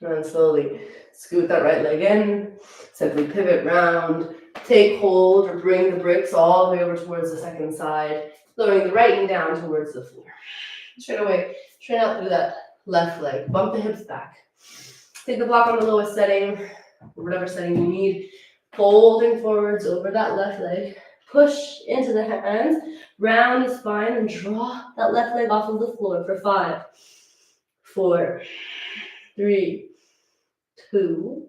And slowly scoot that right leg in. Simply pivot round. Take hold or bring the bricks all the way over towards the second side. Lowering the right knee down towards the floor. Straight away, straight out through that left leg. Bump the hips back. Take the block on the lowest setting, whatever setting you need. Folding forwards over that left leg. Push into the hands, round the spine, and draw that left leg off of the floor for 5, 4, 3, 2,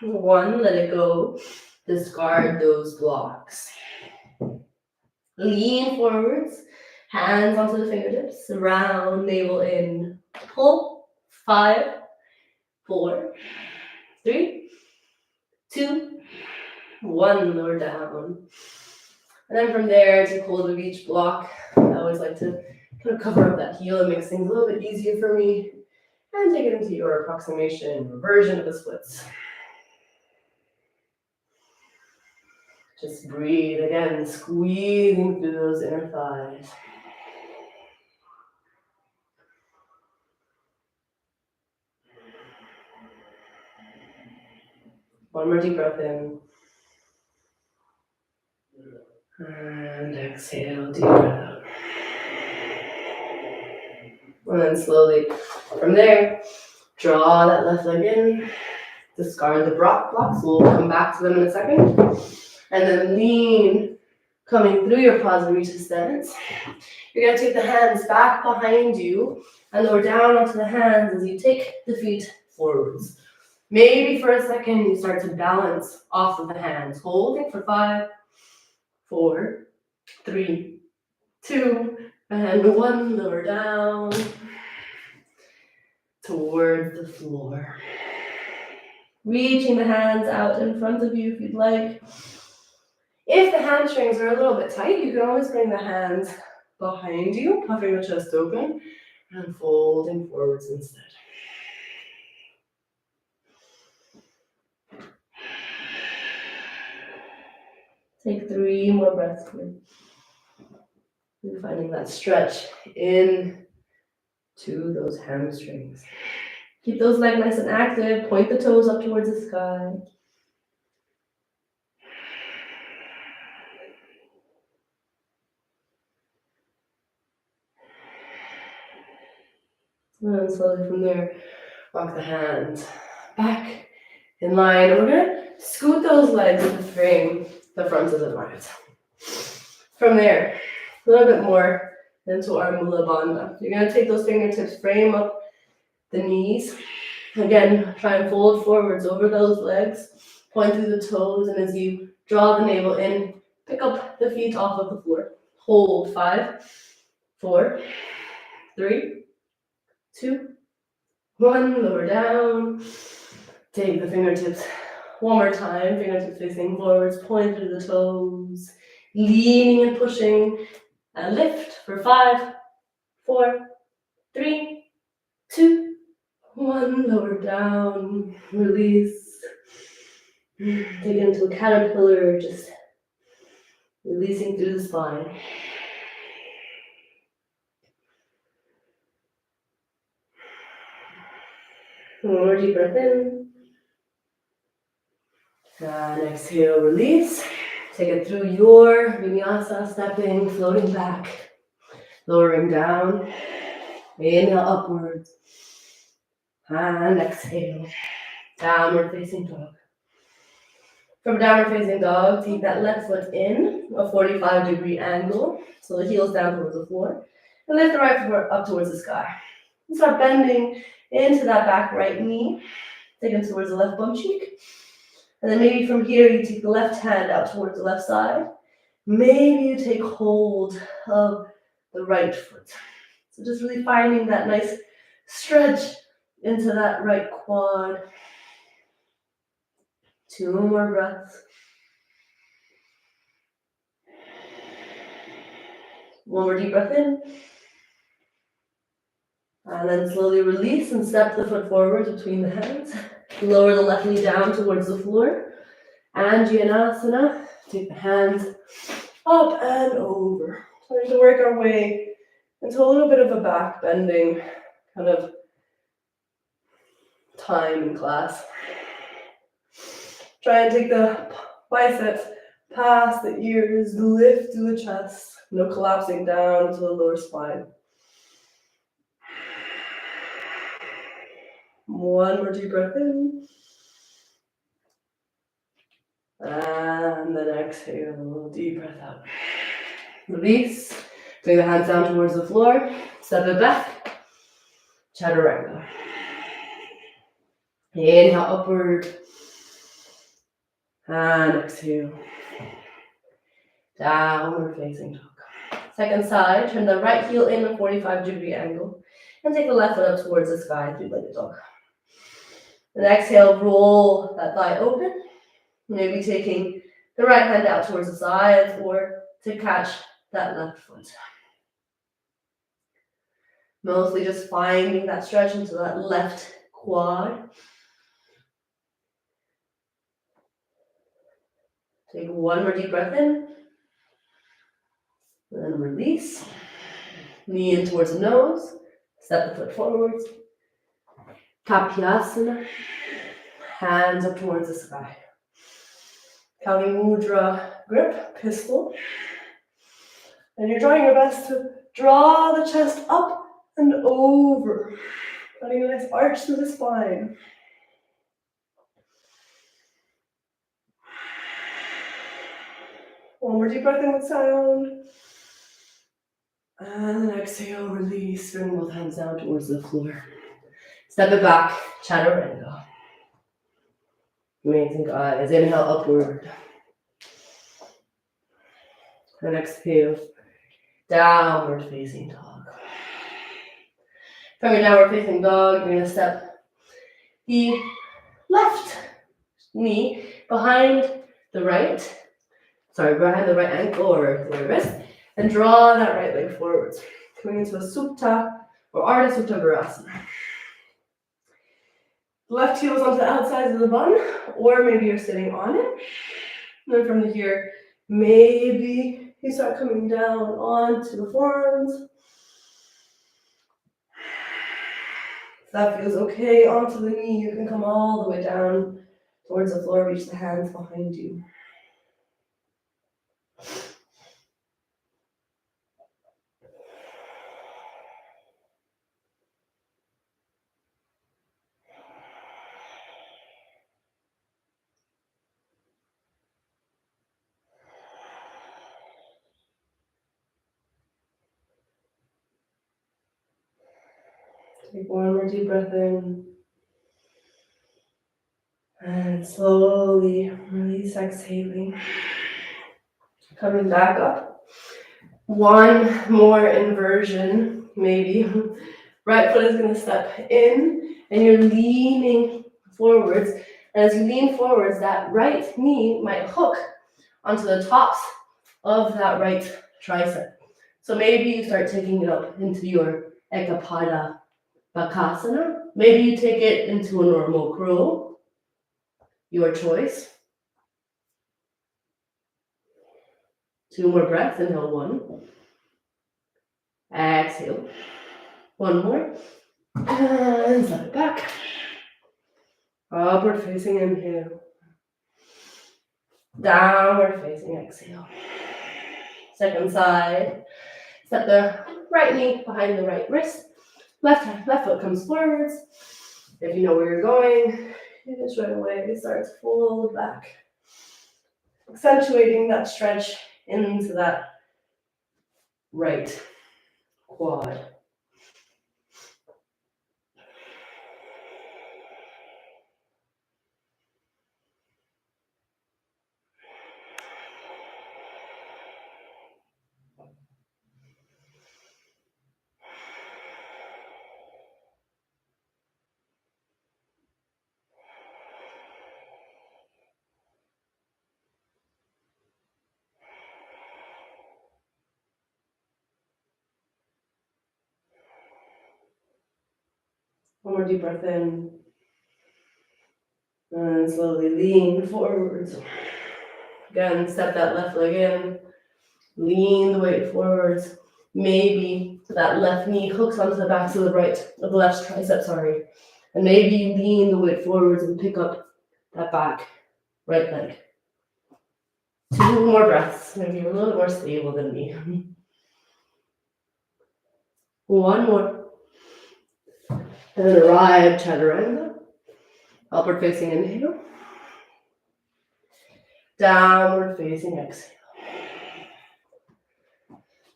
1. Let it go. Discard those blocks. Lean forwards, hands onto the fingertips, round navel in. Pull. 5, 4, 3, 2, 1. Lower down. And then from there, take hold of each block. I always like to kind of cover up that heel. It makes things a little bit easier for me. And take it into your approximation version of the splits. Just breathe again, squeezing through those inner thighs. One more deep breath in. And exhale, deep breath out. And then slowly from there, draw that left leg in. Discard the blocks. We'll come back to them in a second. And then lean, coming through your Prasarita stance. You're going to take the hands back behind you and lower down onto the hands as you take the feet forwards. Maybe for a second you start to balance off of the hands. Holding for 5, 4, 3, 2, and 1. Lower down towards the floor. Reaching the hands out in front of you if you'd like. If the hamstrings are a little bit tight, you can always bring the hands behind you, puffing the chest open, and folding forwards instead. Take 3 more breaths here. You're finding that stretch in to those hamstrings. Keep those legs nice and active. Point the toes up towards the sky. And then slowly from there, walk the hands back in line. We're going to scoot those legs into frame the front of the mat. From there, a little bit more into our Mula Bandha. You're going to take those fingertips, frame up the knees. Again, try and fold forwards over those legs. Point through the toes, and as you draw the navel in, pick up the feet off of the floor. Hold 5, 4, 3, 2, 1. Lower down. Take the fingertips one more time. Fingertips facing forwards. Point through the toes. Leaning and pushing. And lift for 5, 4, 3, 2, 1. Lower down. Release. Take it into a caterpillar. Just releasing through the spine. One more deep breath in. And exhale, release. Take it through your vinyasa, stepping, floating back, lowering down. Inhale upwards. And exhale. Downward facing dog. From downward facing dog, take that left foot in, a 45-degree angle, so the heel's down towards the floor. And lift the right foot up towards the sky. And start bending into that back right knee. Take it towards the left bum cheek. And then maybe from here, you take the left hand out towards the left side. Maybe you take hold of the right foot. So just really finding that nice stretch into that right quad. 2 more breaths. One more deep breath in. And then slowly release and step the foot forward between the hands. Lower the left knee down towards the floor. Anjaneyasana. Take the hands up and over. Starting to work our way into a little bit of a back bending kind of time in class. Try and take the biceps past the ears, lift to the chest, no collapsing down to the lower spine. One more deep breath in. And then exhale, deep breath out. Release. Bring the hands down towards the floor. Step it back. Chaturanga. Inhale upward. And exhale. Downward facing dog. Second side, turn the right heel in a 45-degree angle. And take the left foot up towards the sky, three-legged dog. And exhale, roll that thigh open. Maybe taking the right hand out towards the sides or to catch that left foot. Mostly just finding that stretch into that left quad. Take one more deep breath in. And then release. Knee in towards the nose. Step the foot forwards. Kapyasana. Hands up towards the sky. Kali Mudra grip, pistol. And you're trying your best to draw the chest up and over. Letting a nice arch through the spine. One more deep breath in with sound. And then exhale, release. Bring both hands down towards the floor. Step it back, chaturanga. Amazing, guys. Inhale upward. And exhale, downward facing dog. From your downward facing dog, you're going to step the left knee behind the right ankle or the wrist, and draw that right leg forwards. Coming into a Supta or Ardha Supta Virasana. Left heel is onto the outsides of the bun, or maybe you're sitting on it. And then from here, maybe you start coming down onto the forearms. If that feels okay, onto the knee, you can come all the way down towards the floor, reach the hands behind you. Take one more deep breath in. And slowly release, exhaling. Coming back up. One more inversion, maybe. Right foot is going to step in, and you're leaning forwards. And as you lean forwards, that right knee might hook onto the tops of that right tricep. So maybe you start taking it up into your Ekapada Bakasana. Maybe you take it into a normal crow. Your choice. 2 more breaths. Inhale, 1. Exhale. 1 more. And slide it back. Upward facing inhale. Downward facing exhale. Second side. Step the right knee behind the right wrist. Left foot comes forwards. If you know where you're going, you just right away start to fold back. Accentuating that stretch into that right quad. One more deep breath in. And slowly lean forwards. Again, step that left leg in. Lean the weight forwards. Maybe that left knee hooks onto the back of the left tricep, sorry. And maybe you lean the weight forwards and pick up that back right leg. 2 more breaths. Maybe you're a little more stable than me. 1 more. And then arrive, chaturanga. Upward facing inhale. Downward facing exhale.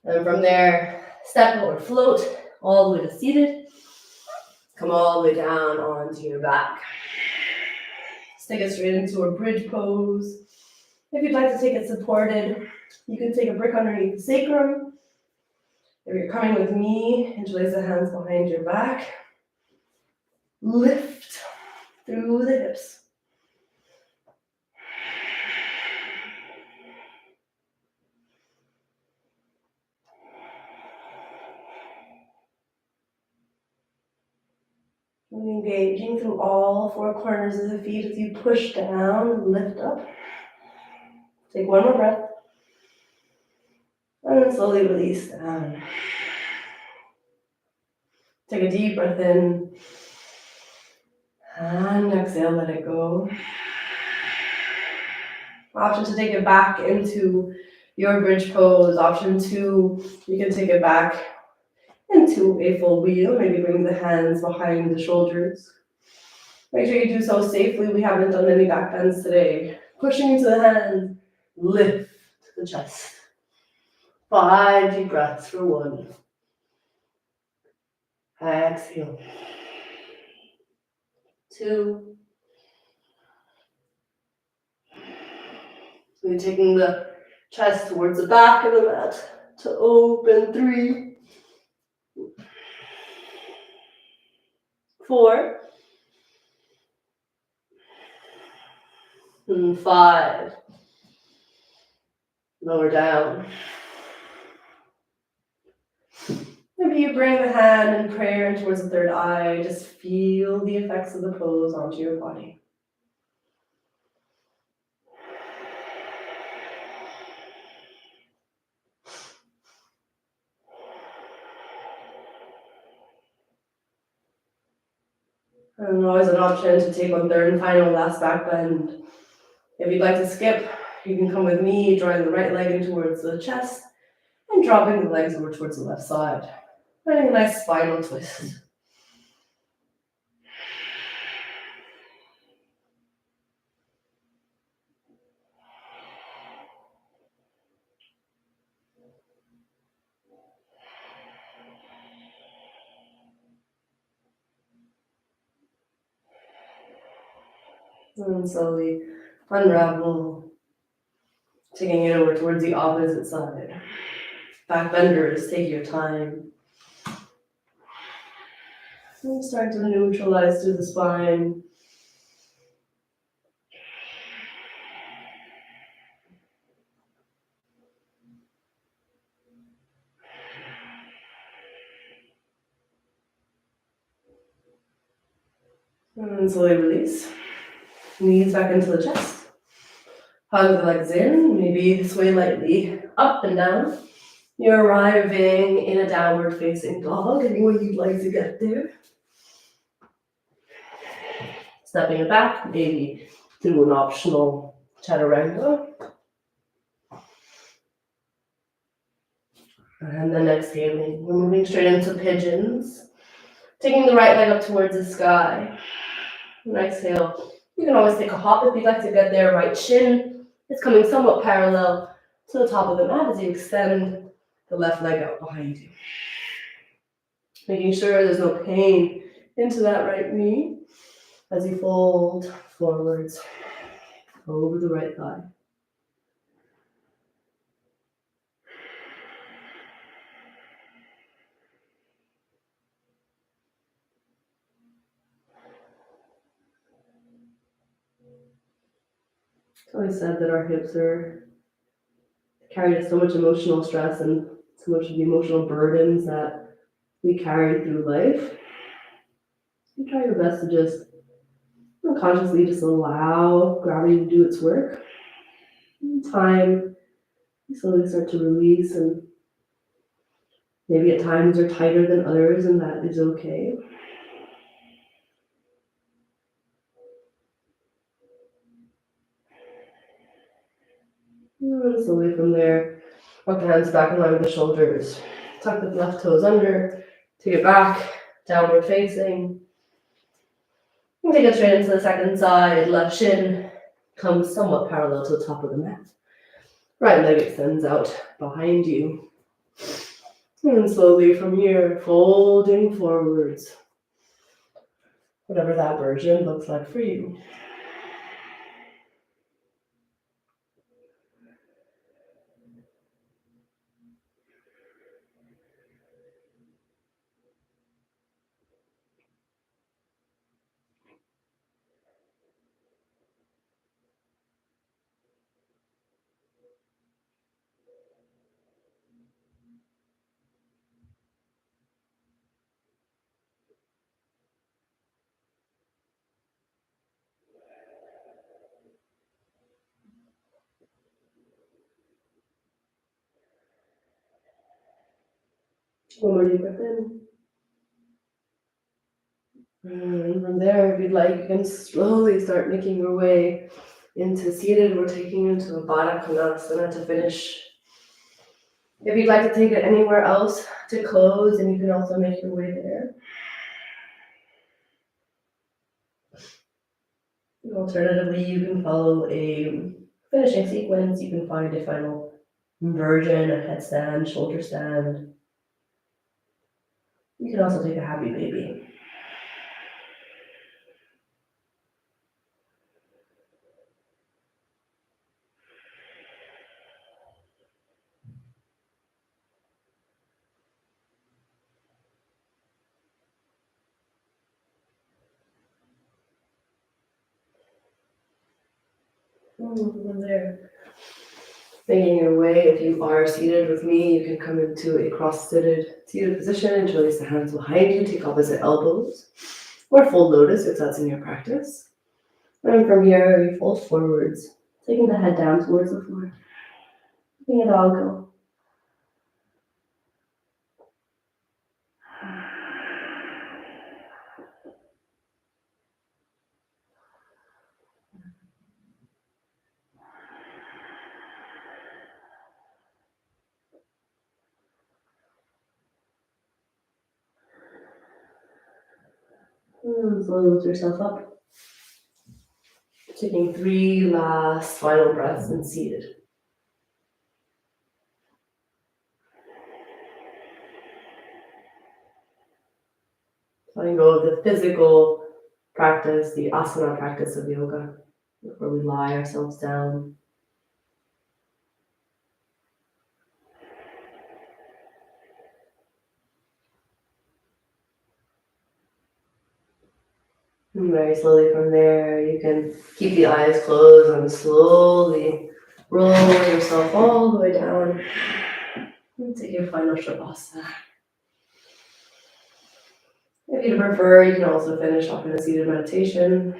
And from there, step or float all the way to seated. Come all the way down onto your back. Let's take it straight into a bridge pose. If you'd like to take it supported, you can take a brick underneath the sacrum. If you're coming with me, interlace the hands behind your back. Lift through the hips. Engaging through all 4 corners of the feet as you push down and lift up. Take 1 more breath. And then slowly release down. Take a deep breath in. And exhale, let it go. Option to take it back into your bridge pose. Option 2, you can take it back into a full wheel. Maybe bring the hands behind the shoulders. Make sure you do so safely. We haven't done any back bends today. Pushing into the hands, lift the chest. 5 deep breaths for 1. Exhale. 2. We're taking the chest towards the back of the mat to open. 3. 4. And 5. Lower down. Maybe you bring the hand in prayer towards the third eye. Just feel the effects of the pose onto your body. And always an option to take 1/3 and final last back bend. If you'd like to skip, you can come with me, drawing the right leg in towards the chest and dropping the legs over towards the left side. Finding a nice spinal twist. And slowly unravel, taking it over towards the opposite side. Back benders, take your time. And start to neutralize through the spine. And slowly release. Knees back into the chest. Hug the legs in, maybe sway lightly up and down. You're arriving in a downward facing dog, any way you'd like to get there. Stepping it back, maybe through an optional chaturanga. And then exhaling, we're moving straight into pigeons. Taking the right leg up towards the sky. And exhale. You can always take a hop if you'd like to get there. Right shin is coming somewhat parallel to the top of the mat as you extend the left leg out behind you. Making sure there's no pain into that right knee as you fold forwards over the right thigh. It's always said that our hips carry so much emotional stress and so much of the emotional burdens that we carry through life. You try your best to just unconsciously just allow gravity to do its work. In time, You slowly start to release, and maybe at times you're tighter than others, and that is okay. And slowly from there, walk the hands back in line with the shoulders. Tuck the left toes under, take it back, downward facing. And take it straight into the second side. Left shin comes somewhat parallel to the top of the mat. Right leg extends out behind you. And slowly from here, folding forwards. Whatever that version looks like for you. One more deep breath in. And from there, if you'd like, you can slowly start making your way into seated. We're taking into a Baddha Konasana to finish. If you'd like to take it anywhere else to close, and you can also make your way there. Alternatively, you can follow a finishing sequence. You can find a final inversion, a headstand, shoulder stand. You can also take a happy baby. From there, making your way, if you are seated with me, you can come into a cross-seated position and release the hands behind you. Take opposite elbows, or full lotus if that's in your practice. And from here, you fold forwards, taking the head down towards the floor. Letting it all go. And slowly lift yourself up. Taking 3 last final breaths and seated. Letting go of the physical practice, the asana practice of yoga, where we lie ourselves down. And very slowly from there, you can keep the eyes closed and slowly roll yourself all the way down and take your final shavasana. If you prefer, you can also finish off in a seated meditation.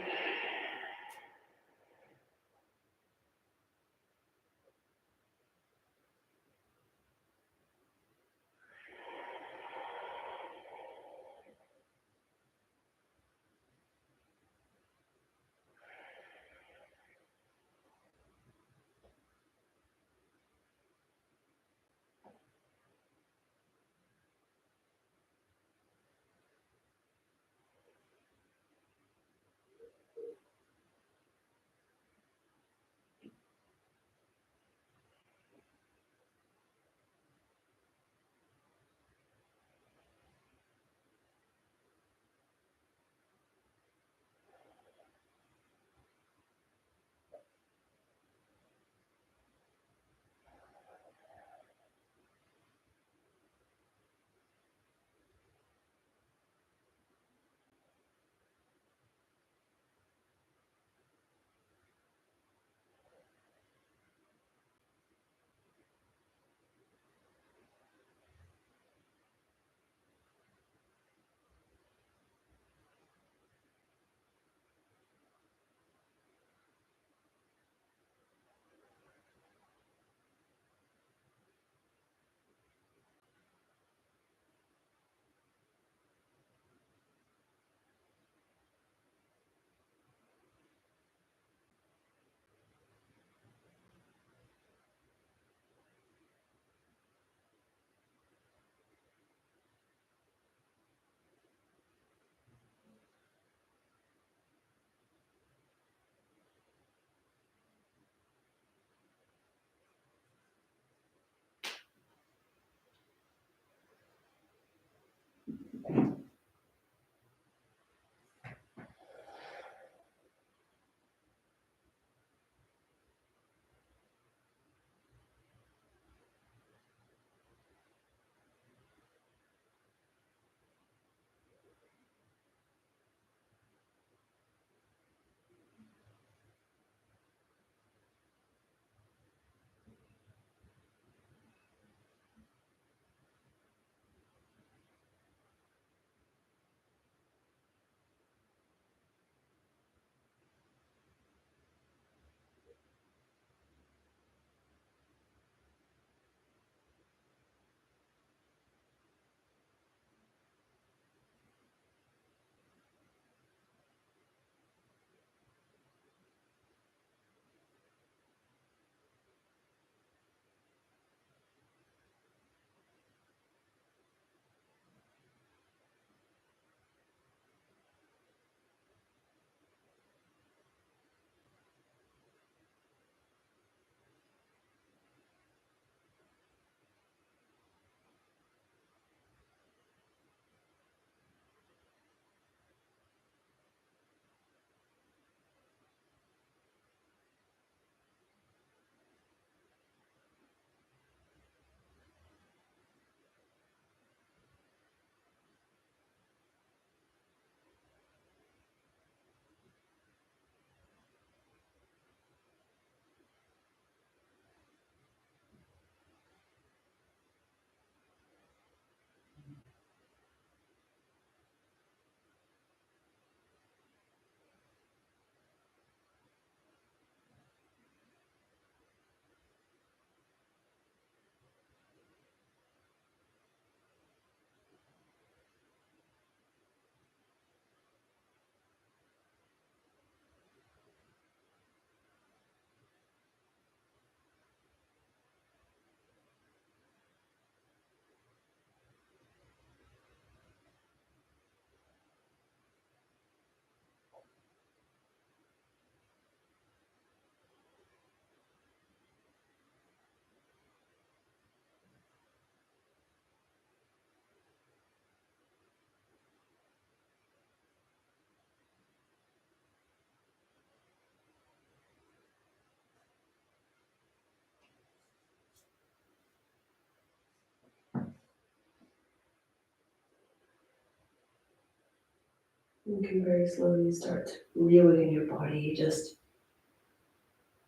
You can very slowly start rewiggling your body, just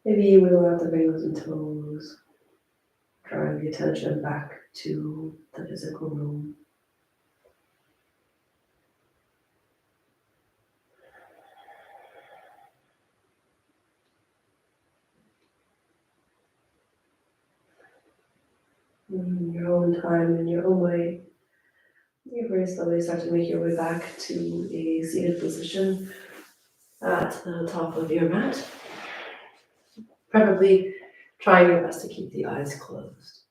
maybe wiggle out the fingers and toes, drawing the attention back to the physical room. In your own time, in your own way, you very slowly start to make your way back to a seated position at the top of your mat. Preferably trying your best to keep the eyes closed.